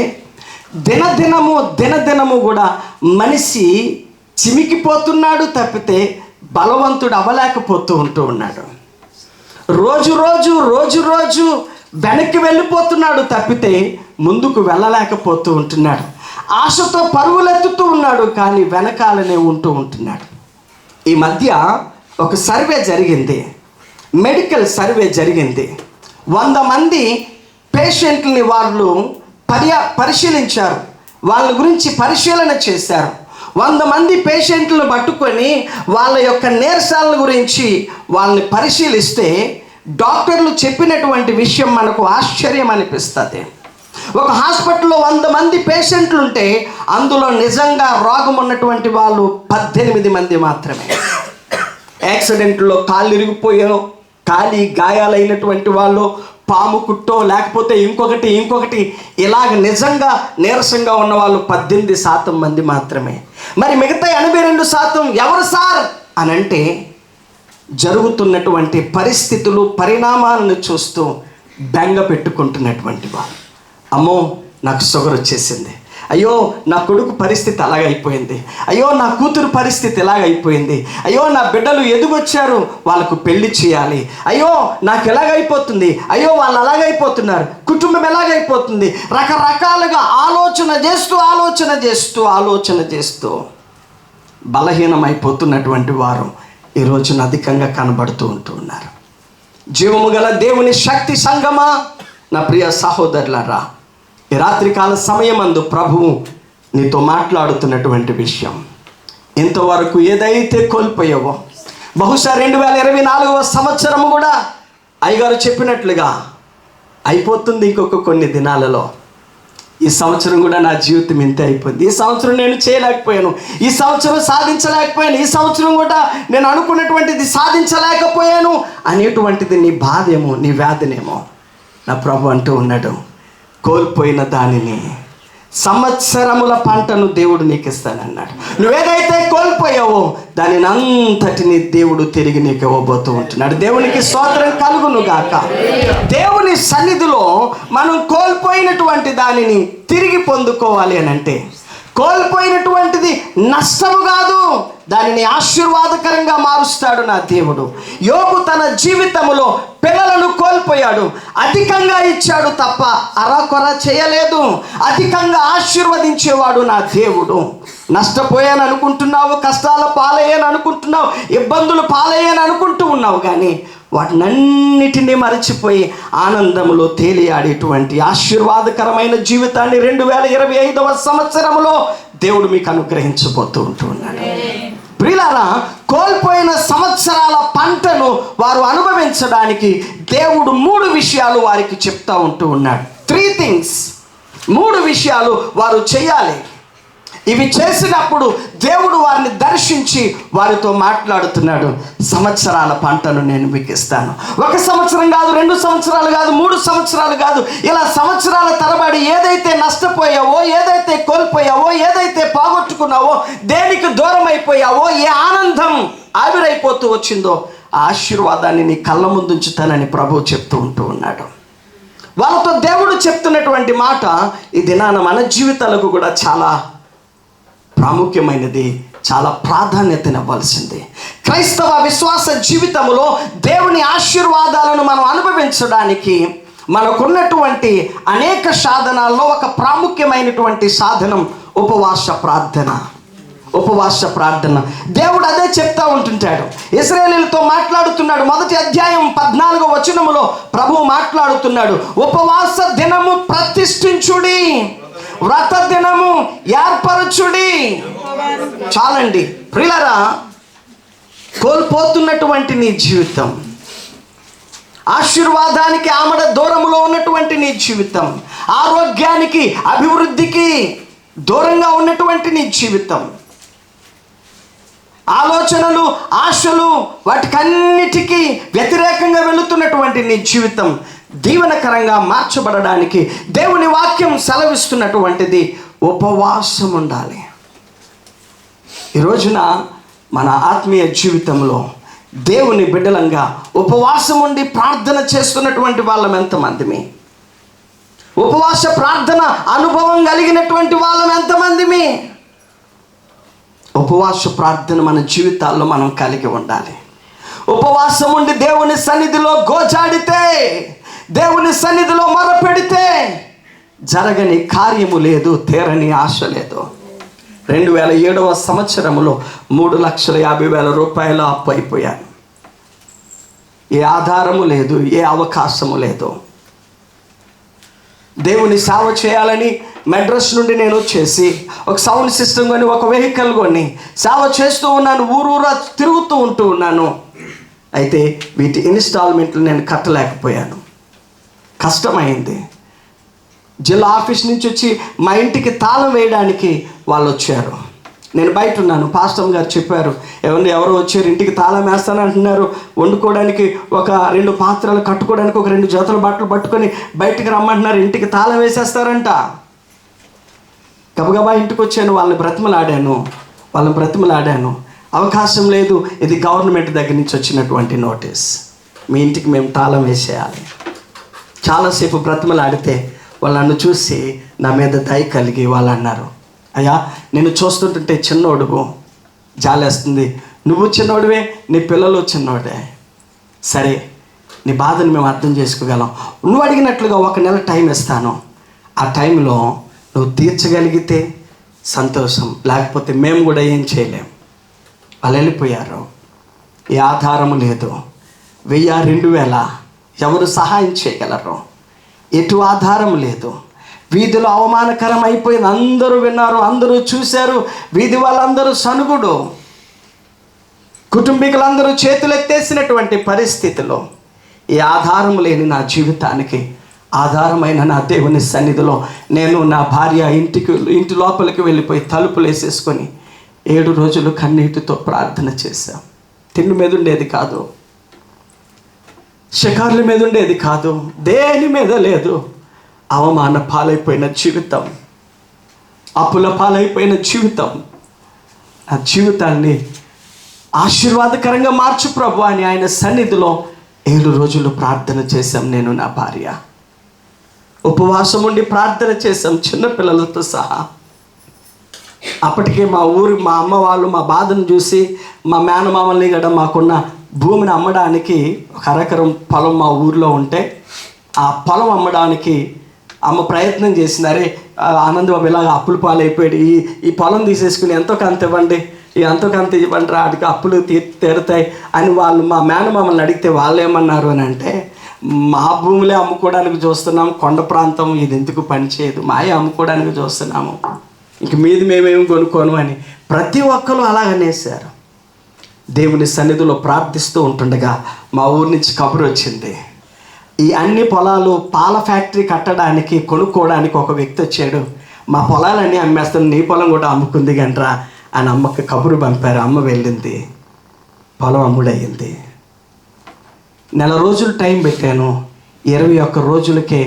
దినదినము కూడా మనిషి చిమికిపోతున్నాడు తప్పితే బలవంతుడు అవ్వలేకపోతూ ఉంటూ ఉన్నాడు. రోజు వెనక్కి వెళ్ళిపోతున్నాడు తప్పితే ముందుకు వెళ్ళలేకపోతూ ఉంటున్నాడు. ఆశతో పరుగులెత్తుతూ ఉన్నాడు, కానీ వెనకాలనే ఉంటున్నాడు. ఈ మధ్య ఒక సర్వే జరిగింది, మెడికల్ సర్వే జరిగింది. 100 మంది పేషెంట్లని వాళ్ళు పరిశీలించారు, వాళ్ళ గురించి పరిశీలన చేశారు. 100 మంది పేషెంట్లను పట్టుకొని వాళ్ళ యొక్క నీరసాల గురించి వాళ్ళని పరిశీలిస్తే డాక్టర్లు చెప్పినటువంటి విషయం మనకు ఆశ్చర్యం అనిపిస్తుంది. ఒక హాస్పిటల్లో 100 మంది పేషెంట్లు ఉంటే అందులో నిజంగా రోగం ఉన్నటువంటి వాళ్ళు 18 మంది మాత్రమే. యాక్సిడెంట్లో కాళ్ళు ఇరిగిపోయారో, కాలి గాయాలైనటువంటి వాళ్ళు, పాము కుట్టో లేకపోతే ఇంకొకటి ఇలాగ నిజంగా నీరసంగా ఉన్న వాళ్ళు 18% మంది మాత్రమే. మరి మిగతా 82% ఎవరు సార్ అని అంటే, జరుగుతున్నటువంటి పరిస్థితులు పరిణామాలను చూస్తూ బెంగ పెట్టుకుంటున్నటువంటి వారు. అమ్మో నాకు షుగర్ వచ్చేసింది, అయ్యో నా కొడుకు పరిస్థితి అలాగైపోయింది, అయ్యో నా కూతురు పరిస్థితి ఎలాగైపోయింది, అయ్యో నా బిడ్డలు ఎదుగొచ్చారు వాళ్ళకు పెళ్లి చేయాలి, అయ్యో నాకు ఎలాగైపోతుంది, అయ్యో వాళ్ళు అలాగైపోతున్నారు, కుటుంబం ఎలాగైపోతుంది, రకరకాలుగా ఆలోచన చేస్తూ బలహీనమైపోతున్నటువంటి వారు ఈ రోజున అధికంగా కనబడుతూ ఉన్నారు. జీవము గల దేవుని శక్తి సంగమా, నా ప్రియ సహోదరులారా, ఈ రాత్రికాల సమయమందు ప్రభువు నీతో మాట్లాడుతున్నటువంటి విషయం, ఇంతవరకు ఏదైతే కోల్పోయావో, బహుశా 2024వ సంవత్సరము కూడా అయ్యగారు చెప్పినట్లుగా అయిపోతుంది ఇంకొక కొన్ని దినాలలో. ఈ సంవత్సరం కూడా నా జీవితం ఇంతే అయిపోయింది, ఈ సంవత్సరం నేను చేయలేకపోయాను, ఈ సంవత్సరం సాధించలేకపోయాను, ఈ సంవత్సరం కూడా నేను అనుకున్నటువంటిది సాధించలేకపోయాను అనేటువంటిది నీ బాధేమో, నీ వ్యాధినేమో. నా ప్రభు అంటూ ఉన్నాడు, కోల్పోయిన దానిని సంవత్సరముల పంటను దేవుడు నీకు ఇస్తానన్నాడు. నువ్వేదైతే కోల్పోయావో దానిని అంతటిని దేవుడు తిరిగి నీకు ఇవ్వబోతూ ఉంటున్నాడు. దేవునికి స్తోత్రం కలుగును గాక. దేవుని సన్నిధిలో మనం కోల్పోయినటువంటి దానిని తిరిగి పొందుకోవాలి అని అంటే, కోల్పోయినటువంటిది నష్టము కాదు, దానిని ఆశీర్వాదకరంగా మారుస్తాడు నా దేవుడు. యోబు తన జీవితంలో పిల్లలను కోల్పోయాడు, అధికంగా ఇచ్చాడు తప్ప అరాకొర చేయలేదు. అధికంగా ఆశీర్వదించేవాడు నా దేవుడు. నష్టపోయాను అనుకుంటున్నావు, కష్టాల పాలయ్యాను అనుకుంటున్నావు, ఇబ్బందులు పాలయ్యాను అనుకుంటూ ఉన్నావు, కానీ వాటినన్నిటినీ మరచిపోయి ఆనందంలో తేలియాడేటువంటి ఆశీర్వాదకరమైన జీవితాన్ని 2025వ సంవత్సరంలో దేవుడు మీకు అనుగ్రహించబోతూ ఉంటున్నాడు. ప్రియులారా, కోల్పోయిన సంవత్సరాల పంటను వారు అనుభవించడానికి దేవుడు 3 విషయాలు వారికి చెప్తా ఉంటూ ఉన్నాడు. 3 things, 3 విషయాలు వారు చేయాలి. ఇవి చేసినప్పుడు దేవుడు వారిని దర్శించి వారితో మాట్లాడుతున్నాడు. సంవత్సరాల పంటను నేను మీకు ఇస్తాను. 1 సంవత్సరం కాదు, 2 సంవత్సరాలు కాదు, 3 సంవత్సరాలు కాదు, ఇలా సంవత్సరాల తరబడి ఏదైతే నష్టపోయావో, ఏదైతే కోల్పోయావో, ఏదైతే పోగొట్టుకున్నావో, దేనికి దూరం అయిపోయావో, ఏ ఆనందం ఆవిరైపోతూ వచ్చిందో ఆ ఆశీర్వాదాన్ని నీ కళ్ళ ముందు ఉంచుతానని ప్రభువు చెప్తూ ఉంటూ ఉన్నాడు. వాళ్ళతో దేవుడు చెప్తున్నటువంటి మాట ఈ దినాన మన జీవితాలకు కూడా చాలా ప్రాముఖ్యమైనది, చాలా ప్రాధాన్యతనివ్వాల్సింది. క్రైస్తవ విశ్వాస జీవితంలో దేవుని ఆశీర్వాదాలను మనం అనుభవించడానికి మనకున్నటువంటి అనేక సాధనాల్లో ఒక ప్రాముఖ్యమైనటువంటి సాధనం ఉపవాస ప్రార్థన. దేవుడు అదే చెప్తా ఉంటుంటాడు. ఇశ్రాయేలీయులతో మాట్లాడుతున్నాడు. 1వ అధ్యాయం 14వ వచనములో ప్రభువు మాట్లాడుతున్నాడు. ఉపవాస దినము ప్రతిష్ఠించుడి, వ్రత దినము ఏర్పరచుడి. చాలండి ప్రియులారా, కోల్పోతున్నటువంటి నీ జీవితం, ఆశీర్వాదానికి ఆమడ దూరములో ఉన్నటువంటి నీ జీవితం, ఆరోగ్యానికి అభివృద్ధికి దూరంగా ఉన్నటువంటి నీ జీవితం, ఆలోచనలు ఆశలు వాటికన్నిటికీ వ్యతిరేకంగా వెళుతున్నటువంటి నీ జీవితం దీవెనకరంగా మార్చబడడానికి దేవుని వాక్యం సెలవిస్తున్నటువంటిది ఉపవాసం ఉండాలి. ఈ రోజున మన ఆత్మీయ జీవితంలో దేవుని బిడ్డలంగా ఉపవాసం ఉండి ప్రార్థన చేస్తున్నటువంటి వాళ్ళం ఎంతమందిమి? ఉపవాస ప్రార్థన అనుభవం కలిగినటువంటి వాళ్ళం ఎంతమందిమి? ఉపవాస ప్రార్థన మన జీవితాల్లో మనం కలిగి ఉండాలి. ఉపవాసం ఉండి దేవుని సన్నిధిలో గోజాడితే, దేవుని సన్నిధిలో మొరపెడితే జరగని కార్యము లేదు, తీరని ఆశ లేదు. 2007వ సంవత్సరంలో 3,50,000 రూపాయలు అప్పు అయిపోయాను. ఏ ఆధారము లేదు, ఏ అవకాశము లేదు. దేవుని సేవ చేయాలని మెడ్రస్ నుండి నేను వచ్చేసి ఒక సౌండ్ సిస్టమ్ కొని, ఒక వెహికల్ కొని సేవ చేస్తూ ఉన్నాను, ఊరూరా తిరుగుతూ ఉంటూ ఉన్నాను. అయితే వీటి ఇన్స్టాల్మెంట్లు నేను కట్టలేకపోయాను, కష్టమైంది. జిల్లా ఆఫీస్ నుంచి వచ్చి మా ఇంటికి తాళం వేయడానికి వాళ్ళు వచ్చారు. నేను బయట ఉన్నాను, పాస్టర్ గారు చెప్పారు, ఎవరో వచ్చారు, ఇంటికి తాళం వేస్తాను అంటున్నారు, వండుకోవడానికి ఒక 2 పాత్రలు, కట్టుకోవడానికి ఒక 2 జతల బట్టలు పట్టుకొని బయటికి రమ్మంటున్నారు, ఇంటికి తాళం వేసేస్తారంట. గబగబా ఇంటికి వచ్చాను, వాళ్ళని బ్రతిమలాడాను. అవకాశం లేదు, ఇది గవర్నమెంట్ దగ్గర నుంచి వచ్చినటువంటి నోటీస్, మీ ఇంటికి మేము తాళం వేసేయాలి. చాలాసేపు బ్రతిమలాడితే వాళ్ళు నన్ను చూసి నా మీద దయ కలిగి వాళ్ళు అన్నారు, అయ్యా నేను చూస్తుంటుంటే చిన్నోడువు, జాలేస్తుంది, నువ్వు చిన్నోడివే, నీ పిల్లలు చిన్నోడే, సరే నీ బాధను మేము అర్థం చేసుకోగలం, నువ్వు అడిగినట్లుగా 1 నెల టైం ఇస్తాను, ఆ టైంలో నువ్వు తీర్చగలిగితే సంతోషం, లేకపోతే మేము కూడా ఏం చేయలేం. వాళ్ళు వెళ్ళిపోయారు. ఏ ఆధారము లేదు, 1000 2000 ఎవరు సహాయం చేయగలరు, ఎటు ఆధారం లేదు. వీధిలో అవమానకరం అయిపోయింది, అందరూ విన్నారు, అందరూ చూశారు, వీధి వాళ్ళందరూ సనుగుడు, కుటుంబీకులందరూ చేతులెత్తేసినటువంటి పరిస్థితిలో ఈ ఆధారం లేని నా జీవితానికి ఆధారమైన నా దేవుని సన్నిధిలో నేను, నా భార్య ఇంటి లోపలికి వెళ్ళిపోయి తలుపులు వేసేసుకొని 7 రోజులు కన్నీటితో ప్రార్థన చేశాం. తిండి మీద ఉండేది కాదు, షికార్ల మీద ఉండేది కాదు, దేని మీద లేదు. అవమాన పాలైపోయిన జీవితం, అప్పుల పాలైపోయిన జీవితం, ఆ జీవితాన్ని ఆశీర్వాదకరంగా మార్చు ప్రభు అని ఆయన సన్నిధిలో 7 రోజులు ప్రార్థన చేశాం. నేను, నా భార్య ఉపవాసం ఉండి ప్రార్థన చేశాం, చిన్నపిల్లలతో సహా. అప్పటికే మా అమ్మ వాళ్ళు మా బాధను చూసి మా మేనమామల్ని కూడా మాకున్న భూమిని అమ్మడానికి 1 ఎకరం పొలం మా ఊరిలో ఉంటే ఆ పొలం అమ్మడానికి అమ్మ ప్రయత్నం చేసినారే, ఆనందబాబు ఇలాగ అప్పుల పాలైపోయాడు, ఈ పొలం తీసేసుకుని ఎంతో కంత ఇవ్వండి, ఎంతో కంత ఇవ్వండి, వాటికి అప్పులు తీరుతాయి అని వాళ్ళు మా మేనమామల్ని అడిగితే వాళ్ళు ఏమన్నారు అని అంటే, మా భూములే అమ్ముకోవడానికి చూస్తున్నాము, కొండ ప్రాంతం ఇది ఎందుకు పనిచేయదు, మాయే అమ్ముకోవడానికి చూస్తున్నాము, ఇంక మీది మేమేమి కొనుక్కోను అని ప్రతి ఒక్కరు అలాగనేసారు. దేవుని సన్నిధిలో ప్రార్థిస్తూ ఉంటుండగా మా ఊరి నుంచి కబురు వచ్చింది, ఈ అన్ని పొలాలు పాల ఫ్యాక్టరీ కట్టడానికి కొనుక్కోవడానికి ఒక వ్యక్తి వచ్చాడు, మా పొలాలన్నీ అమ్మేస్తాను, నీ పొలం కూడా అమ్ముకుంది గంట్రా అని అమ్మకి కబురు పంపారు. అమ్మ వెళ్ళింది, పొలం అమ్ముడయ్యింది. 1 నెల రోజులు టైం పెట్టాను, 21 రోజులకే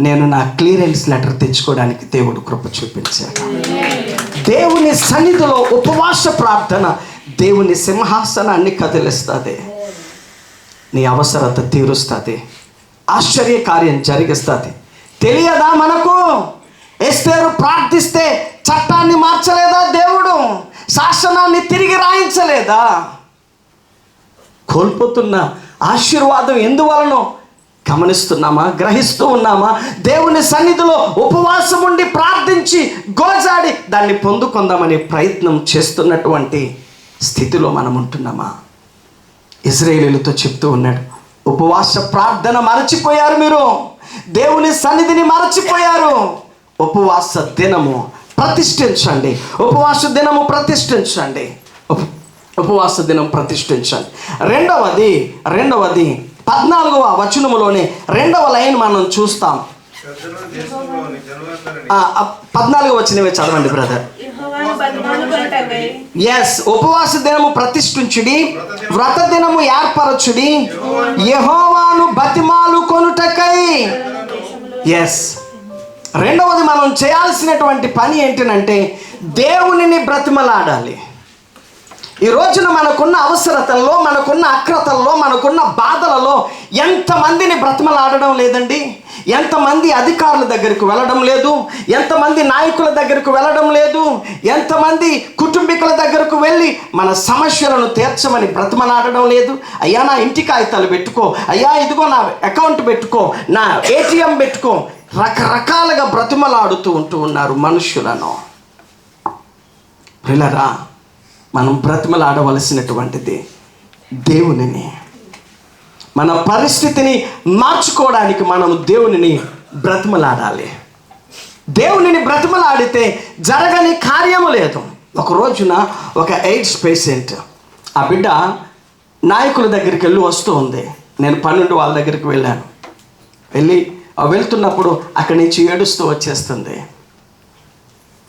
నేను నా క్లియరెన్స్ లెటర్ తెచ్చుకోవడానికి దేవుడు కృప చూపించాడు. దేవుని సన్నిధిలో ఉపవాస ప్రార్థన దేవుని సింహాసనాన్ని కదిలిస్తుంది, నీ అవసరత తీరుస్తుంది, ఆశ్చర్య కార్యం జరిగిస్తుంది. తెలియదా మనకు? ఎస్తేరు ప్రార్థిస్తే చట్టాన్ని మార్చలేదా దేవుడు? శాసనాన్ని తిరిగి రాయించలేదా? కోల్పోతున్న ఆశీర్వాదం ఎందువలనో గమనిస్తున్నామా? గ్రహిస్తూ ఉన్నామా? దేవుని సన్నిధిలో ఉపవాసం ఉండి ప్రార్థించి గోజాడి దాన్ని పొందుకుందామనే ప్రయత్నం చేస్తున్నటువంటి స్థితిలో మనం ఉంటున్నామా? ఇశ్రాయేలీయులతో చెప్తూ ఉన్నాడు, ఉపవాస ప్రార్థన మరచిపోయారు, మీరు దేవుని సన్నిధిని మరచిపోయారు. ఉపవాస దినము ప్రతిష్ఠించండి, ఉపవాస దినము ప్రతిష్ఠించండి, ఉపవాస దినం ప్రతిష్ఠించండి. రెండవది 14వ వచనములోనే 2వ లైన్ మనం చూస్తాం. 14వ వచనమే చదవండి బ్రదర్. ఎస్, ఉపవాస దినము ప్రతిష్ఠించుడి, వ్రత దినము ఏర్పరచుడి, యెహోవాను బతిమాలు కొనుటకై. ఎస్, రెండవది మనం చేయాల్సినటువంటి పని ఏంటంటే దేవునిని బ్రతిమలాడాలి. ఈ రోజున మనకున్న అవసరతల్లో, మనకున్న అక్రతల్లో, మనకున్న బాధలలో ఎంతమందిని బ్రతిమలాడడం లేదండి? ఎంతమంది అధికారుల దగ్గరకు వెళ్ళడం లేదు? ఎంతమంది నాయకుల దగ్గరకు వెళ్ళడం లేదు? ఎంతమంది కుటుంబీకుల దగ్గరకు వెళ్ళి మన సమస్యలను తీర్చమని బ్రతిమలాడడం లేదు? అయ్యా నా ఇంటి కాగితాలు పెట్టుకో, అయ్యా ఇదిగో నా అకౌంట్ పెట్టుకో, నా ATM పెట్టుకో, రకరకాలుగా బ్రతిమలాడుతూ ఉంటూ ఉన్నారు మనుష్యులను. ప్రియులారా, మనం బ్రతిమలాడవలసినటువంటిది దేవునిని. మన పరిస్థితిని మార్చుకోవడానికి మనం దేవునిని బ్రతిమలాడాలి. దేవునిని బ్రతిమలాడితే జరగని కార్యము లేదు. ఒక రోజున ఒక ఎయిడ్స్ పేషెంట్, ఆ బిడ్డ నాయకుల దగ్గరికి వెళ్ళి వస్తూ ఉంది. నేను 12 వాళ్ళ దగ్గరికి వెళ్ళాను. వెళ్తున్నప్పుడు అక్కడి నుంచి ఏడుస్తూ వచ్చేస్తుంది.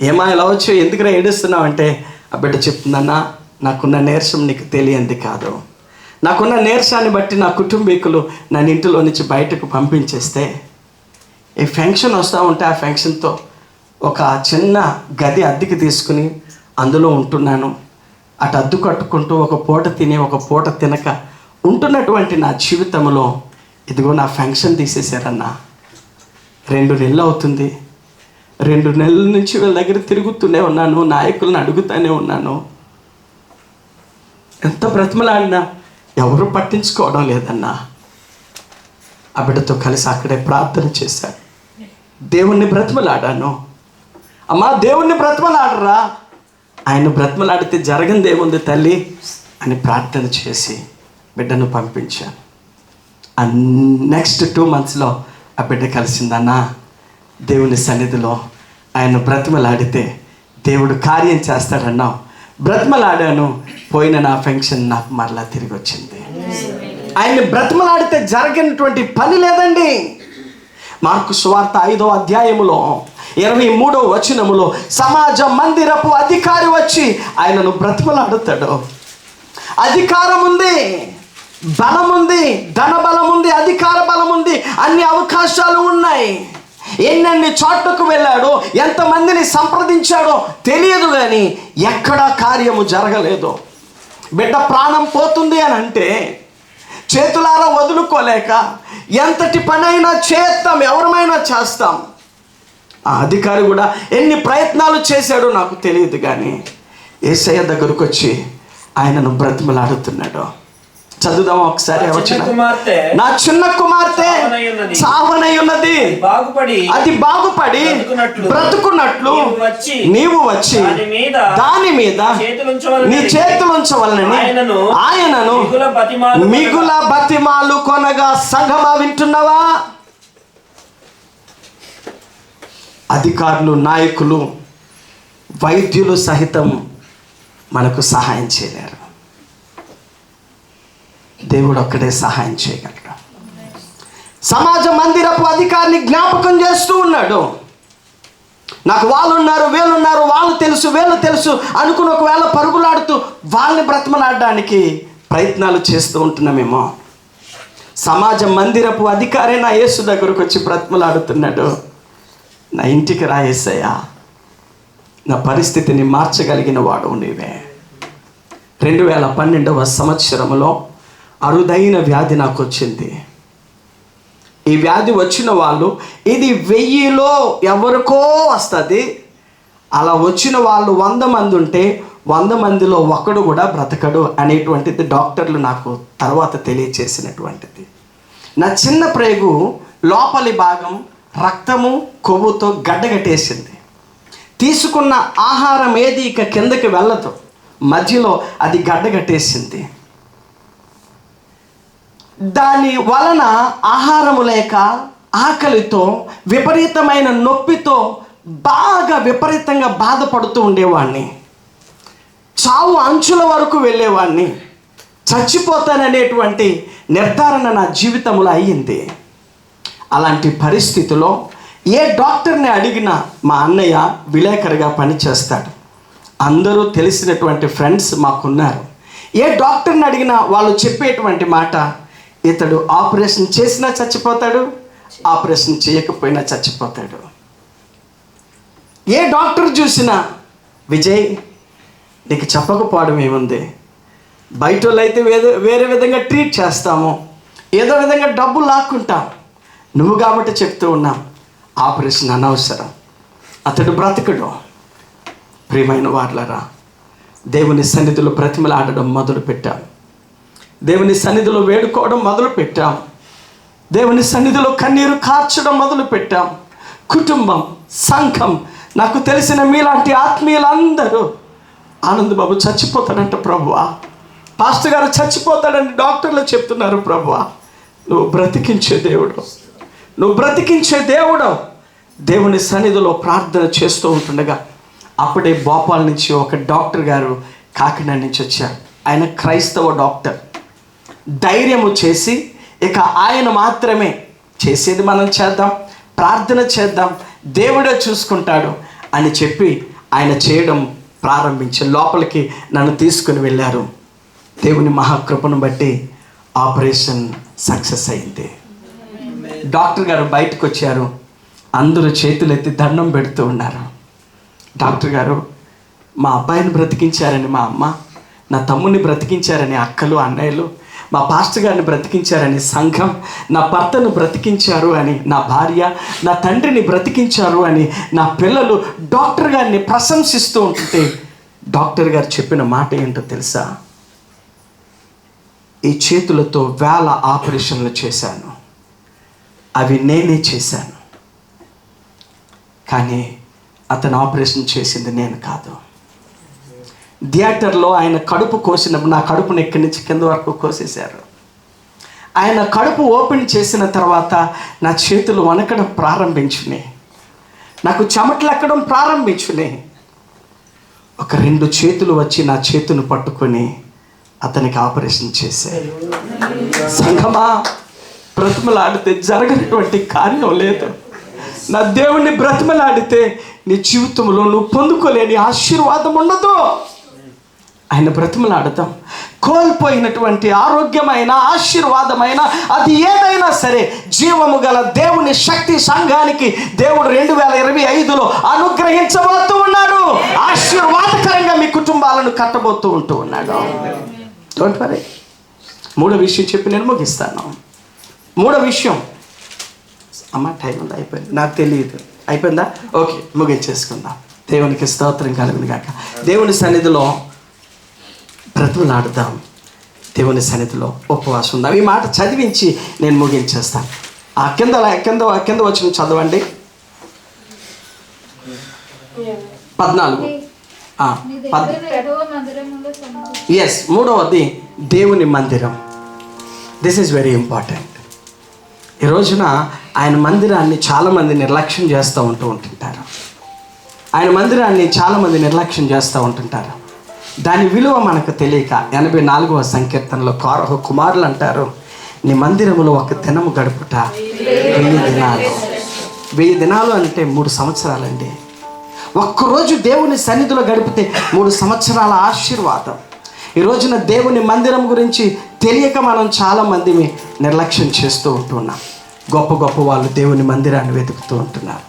ఏమా ఇలా వచ్చి ఎందుకురా ఏడుస్తున్నావు అంటే, ఆ బిడ్డ చెప్తుందన్నా, నాకున్న నీరసం నీకు తెలియంది కాదు. నాకున్న నీరసాన్ని బట్టి నా కుటుంబీకులు నన్ను ఇంటిలో నుంచి బయటకు పంపించేస్తే ఈ ఫంక్షన్ వస్తూ ఉంటే ఆ ఫంక్షన్తో ఒక చిన్న గది అద్దెకి తీసుకుని అందులో ఉంటున్నాను. అటు అద్దు కట్టుకుంటూ ఒక పూట తిని ఒక పూట తినక ఉంటున్నటువంటి నా జీవితంలో ఇదిగో నా ఫంక్షన్ తీసేశారన్నా. 2 నెలలు అవుతుంది. 2 నెలల నుంచి వీళ్ళ దగ్గర తిరుగుతూనే ఉన్నాను, నాయకులను అడుగుతూనే ఉన్నాను. ఎంత బ్రతిమలాడినా ఎవరు పట్టించుకోవడం లేదన్నా. ఆ బిడ్డతో కలిసి అక్కడే ప్రార్థన చేశాను. దేవుణ్ణి బ్రతిమలాడాను. అమ్మా, దేవుణ్ణి బ్రతిమలాడరా, ఆయన బ్రతిమలాడితే జరగంది ఏముంది తల్లి అని ప్రార్థన చేసి బిడ్డను పంపించాను. నెక్స్ట్ 2 monthsలో ఆ బిడ్డ కలిసిందన్నా. దేవుని సన్నిధిలో ఆయన బ్రతిమలాడితే దేవుడు కార్యం చేస్తాడన్నావు. బ్రతిమలాడాను, పోయిన నా ఫంక్షన్ నాకు మరలా తిరిగి వచ్చింది. ఆయన్ని బ్రతిమలాడితే జరగనటువంటి పని లేదండి. మార్కు సువార్త 5వ అధ్యాయములో 23వ వచనములో సమాజ మందిరపు అధికారి వచ్చి ఆయనను బ్రతిమలాడుతాడు. అధికారం ఉంది, బలం ఉంది, ధన బలం ఉంది, అధికార బలం ఉంది, అన్ని అవకాశాలు ఉన్నాయి. ఎన్నెన్ని చోట్లకు వెళ్ళాడో, ఎంతమందిని సంప్రదించాడో తెలియదు, కానీ ఎక్కడా కార్యము జరగలేదు. బిడ్డ ప్రాణం పోతుంది అని అంటే చేతులారా వదులుకోలేక ఎంతటి పనైనా చేస్తాం, ఎవరమైనా చేస్తాం. ఆ అధికారి కూడా ఎన్ని ప్రయత్నాలు చేశాడో నాకు తెలియదు, కానీ యేసయ్య దగ్గరకు వచ్చి ఆయనను బ్రతిమలాడుతున్నాడు. చదువుదామా ఒకసారి? నా చిన్న కుమార్తె చావనై ఉన్నది, అది బాగుపడి బ్రతుకున్నట్లు నీవు వచ్చి దాని మీద నీ చేతులుంచవలనని ఆయనను మిగుల బతిమాలు కొనగా సంఘమా వింటున్నావా? అధికారులు, నాయకులు, వైద్యులు సహితం మనకు సహాయం చేయలేరు. దేవుడు ఒక్కడే సహాయం చేయగలడు. సమాజ మందిరపు అధికారిని జ్ఞాపకం చేస్తూ ఉన్నాడు. నాకు వాళ్ళు ఉన్నారు, వీళ్ళున్నారు, వాళ్ళు తెలుసు, వీళ్ళు తెలుసు అనుకుని ఒకవేళ పరుగులాడుతూ వాళ్ళని బ్రతిమలాడడానికి ప్రయత్నాలు చేస్తూ ఉంటున్నామేమో. సమాజ మందిరపు అధికారి నా యేసు దగ్గరకు వచ్చి బ్రతిమలాడుతున్నాడు. నా ఇంటికి రా యేసయ్యా, నా పరిస్థితిని మార్చగలిగిన వాడు నీవే. 2012వ సంవత్సరంలో అరుదైన వ్యాధి నాకు వచ్చింది. ఈ వ్యాధి వచ్చిన వాళ్ళు ఇది 1000లో ఎవరికో వస్తుంది. అలా వచ్చిన వాళ్ళు 100 మంది ఉంటే 100 మందిలో ఒకడు కూడా బ్రతకడు అనేటువంటిది డాక్టర్లు నాకు తర్వాత తెలియచేసినటువంటిది. నా చిన్న ప్రేగు లోపలి భాగం రక్తము కొవ్వుతో గడ్డగట్టేసింది. తీసుకున్న ఆహారం ఏది ఇక కిందకి వెళ్ళదు, మధ్యలో అది గడ్డగట్టేసింది. దాని వలన ఆహారము లేక ఆకలితో విపరీతమైన నొప్పితో బాగా విపరీతంగా బాధపడుతూ ఉండేవాడిని. చావు అంచుల వరకు వెళ్ళేవాడిని. చచ్చిపోతాననేటువంటి నిర్ధారణ నా జీవితంలో అయ్యింది. అలాంటి పరిస్థితిలో ఏ డాక్టర్ని అడిగినా, మా అన్నయ్య విలేకరుగా పనిచేస్తాడు, అందరూ తెలిసినటువంటి ఫ్రెండ్స్ మాకున్నారు. ఏ డాక్టర్ని అడిగినా వాళ్ళు చెప్పేటువంటి మాట, ఇతడు ఆపరేషన్ చేసినా చచ్చిపోతాడు, ఆపరేషన్ చేయకపోయినా చచ్చిపోతాడు. ఏ డాక్టర్ చూసినా, విజయ్ నీకు చెప్పకపోవడం ఏముంది, బయట వాళ్ళు అయితే వేరే విధంగా ట్రీట్ చేస్తాము, ఏదో విధంగా డబ్బులు లాక్కుంటాం, నువ్వు కాబట్టి చెప్తూ ఉన్నాం, ఆపరేషన్ అనవసరం, అతడు బ్రతకడు. ప్రియమైన వార్లరా, దేవుని సన్నిధిలో బ్రతిమలాడడం మొదలుపెట్టాం. దేవుని సన్నిధిలో వేడుకోవడం మొదలుపెట్టాం. దేవుని సన్నిధిలో కన్నీరు కార్చడం మొదలుపెట్టాం. కుటుంబం, సంఘం, నాకు తెలిసిన మీలాంటి ఆత్మీయులందరూ, ఆనంద్ బాబు చచ్చిపోతాడంట ప్రభువా, పాస్టర్ గారు చచ్చిపోతాడని డాక్టర్లు చెప్తున్నారు ప్రభువా, నువ్వు బ్రతికించే దేవుడు, నువ్వు బ్రతికించే దేవుడు. దేవుని సన్నిధిలో ప్రార్థన చేస్తూ ఉంటుండగా అప్పుడే భోపాల్ నుంచి ఒక డాక్టర్ గారు కాకినాడ నుంచి వచ్చారు. ఆయన క్రైస్తవ డాక్టర్. ధైర్యము చేసి ఇక ఆయన మాత్రమే చేసేది మనం చేద్దాం, ప్రార్థన చేద్దాం, దేవుడే చూసుకుంటాడు అని చెప్పి ఆయన చేయడం ప్రారంభించి లోపలికి నన్ను తీసుకుని వెళ్ళారు. దేవుని మహాకృపను బట్టి ఆపరేషన్ సక్సెస్ అయింది. డాక్టర్ గారు బయటకు వచ్చారు. అందరూ చేతులెత్తి దండం పెడుతూ ఉన్నారు. డాక్టర్ గారు, మా అబ్బాయిని బ్రతికించారని మా అమ్మ, నా తమ్ముడిని బ్రతికించారని అక్కలు అన్నయ్యలు, మా పాస్టర్ గారిని బ్రతికించారని సంఘం, నా భర్తను బ్రతికించారు అని నా భార్య, నా తండ్రిని బ్రతికించారు అని నా పిల్లలు డాక్టర్ గారిని ప్రశంసిస్తూ ఉంటుంటే డాక్టర్ గారు చెప్పిన మాట ఏంటో తెలుసా? ఈ చేతులతో 1000 ఆపరేషన్లు చేశాను, అవి నేనే చేశాను, కానీ అతను ఆపరేషన్ చేసింది నేను కాదు. థియేటర్లో ఆయన కడుపు కోసినప్పుడు నా కడుపుని ఎక్కడి నుంచి కింద వరకు కోసేశారు. ఆయన కడుపు ఓపెన్ చేసిన తర్వాత నా చేతులు వణకడం ప్రారంభించినాయి, నాకు చెమటలు ఎక్కడం ప్రారంభించినాయి. ఒక 2 చేతులు వచ్చి నా చేతును పట్టుకొని అతనికి ఆపరేషన్ చేశారు. సంఘమా, బ్రతిమలాడితే జరగనటువంటి కార్యం లేదు. నా దేవుణ్ణి బ్రతిమలాడితే నీ జీవితంలో నువ్వు పొందుకోలేని ఆశీర్వాదం ఉండదు. ఆయన బ్రతిమలాడతాం. కోల్పోయినటువంటి ఆరోగ్యమైన, ఆశీర్వాదమైన, అది ఏదైనా సరే జీవము గల దేవుని శక్తి సంఘానికి దేవుడు 2025లో అనుగ్రహించబోతూ ఉన్నాడు. ఆశీర్వాదకరంగా మీ కుటుంబాలను కట్టబోతూ ఉంటూ ఉన్నాడు. Don't worry. 3వ విషయం చెప్పి నేను ముగిస్తాను. 3వ విషయం, అమ్మ టైం ఉందా? అయిపోయింది, నాకు తెలియదు. అయిపోయిందా? ఓకే, ముగించేసుకుందాం. దేవునికి స్తోత్రం కలుగును గాక. దేవుని సన్నిధిలో బ్రతులాడుదాం, దేవుని సన్నిధిలో ఉపవాసం ఉందాం. ఈ మాట చదివించి నేను ముగించేస్తాను. ఆ కింద వచ్చిన చదవండి. 14. ఎస్, 3వది దేవుని మందిరం. This is very important. ఈ రోజున ఆయన మందిరాన్ని చాలామంది నిర్లక్ష్యం చేస్తూ ఉంటుంటారు. ఆయన మందిరాన్ని చాలామంది నిర్లక్ష్యం చేస్తూ ఉంటుంటారు. దాని విలువ మనకు తెలియక 84వ సంకీర్తనలో కోరహు కుమారులు అంటారు, నీ మందిరములో ఒక దినము గడుపుట 1000 దినాలు. 1000 దినాలు అంటే 3 సంవత్సరాలండి. ఒక్కరోజు దేవుని సన్నిధిలో గడిపితే 3 సంవత్సరాల ఆశీర్వాదం. ఈ రోజున దేవుని మందిరం గురించి తెలియక మనం చాలామందిని నిర్లక్ష్యం చేస్తూ ఉంటున్నాం. గొప్ప గొప్ప వాళ్ళు దేవుని మందిరాన్ని వెతుకుతూ ఉంటున్నారు.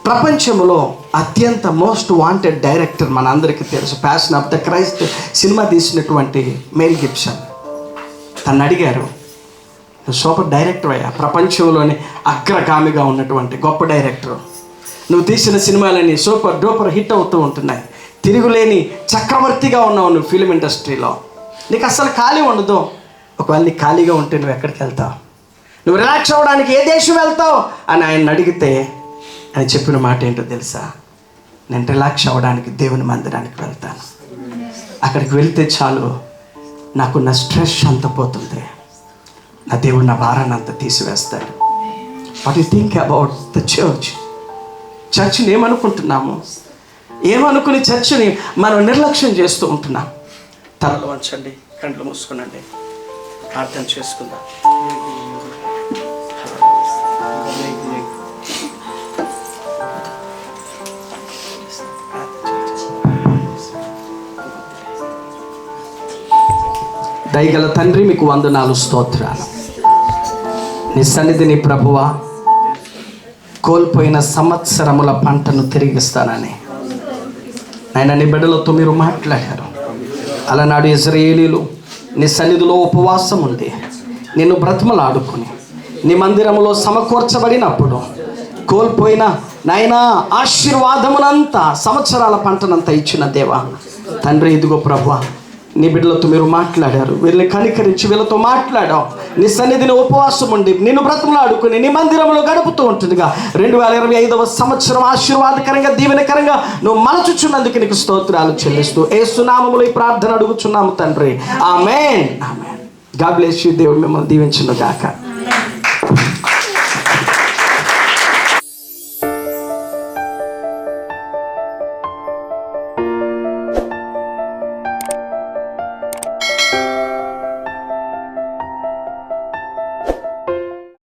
ప్రపంచంలో అత్యంత మోస్ట్ వాంటెడ్ డైరెక్టర్ మన అందరికీ తెలుసు, passion of the Christ cinema తీసినటువంటి మేల్ గిబ్సన్. తను అడిగారు, నువ్వు సూపర్ డైరెక్టర్ అయ్యా, ప్రపంచంలోనే అగ్రగామిగా ఉన్నటువంటి గొప్ప డైరెక్టర్, నువ్వు తీసిన సినిమాలన్నీ సూపర్ డూపర్ హిట్ అవుతూ ఉంటున్నాయి, తిరుగులేని చక్రవర్తిగా ఉన్నావు నువ్వు ఫిలిం ఇండస్ట్రీలో, నీకు అసలు ఖాళీ ఉండదు. ఒకవేళ నీకు ఖాళీగా ఉంటే నువ్వు ఎక్కడికి వెళ్తావు, నువ్వు రిలాక్స్ అవ్వడానికి ఏ దేశం వెళ్తావు అని ఆయన అడిగితే ఆయన చెప్పిన మాట ఏంటో తెలుసా? నేను రిలాక్స్ అవ్వడానికి దేవుని మందిరానికి వెళ్తాను. అక్కడికి వెళ్తే చాలు, నాకున్న స్ట్రెస్ అంత పోతుంది, నా దేవుడు నా భారాన్ని అంతా తీసివేస్తాడు. What you think about the church? చర్చ్ని ఏమనుకుంటున్నాము? ఏమనుకుని చర్చ్ని మనం నిర్లక్ష్యం చేస్తూ ఉంటున్నాం. తలలు వంచండి, కండ్లు మూసుకునండి, ప్రార్థన చేసుకుందాం. దయగల తండ్రి, మీకు వందనాలు, స్తోత్రాలు. నీ సన్నిధిని ప్రభువా, కోల్పోయిన సంవత్సరముల పంటను తిరిగిస్తానని ఆయన నీ బిడ్డలతో మీరు మాట్లాడారు. అలనాడు ఇశ్రాయేలీలు నీ సన్నిధిలో ఉపవాసం ఉండి నిన్ను బ్రతిమలాడుకుని నీ మందిరములో సమకూర్చబడినప్పుడు కోల్పోయిన నాయనా ఆశీర్వాదమునంతా, సంవత్సరాల పంటనంతా ఇచ్చిన దేవా తండ్రి, ఇదిగో ప్రభువా నీ బిడ్డలతో మీరు మాట్లాడారు. వీళ్ళని కనికరించి వీళ్ళతో మాట్లాడావు. నీ సన్నిధిని ఉపవాసం ఉండి నిన్ను బ్రతిమలాడుకుని నీ మందిరంలో గడుపుతూ ఉంటుందిగా 2025వ సంవత్సరం ఆశీర్వాదకరంగా, దీవెనకరంగా నువ్వు మలచుచున్నందుకు నీకు స్తోత్రాలు చెల్లిస్తూ యేసు నామములో ఈ ప్రార్థన అడుగుచున్నాము తండ్రి. Amen. Amen. God bless you. దేవుడు మిమ్మల్ని దీవించును గాక.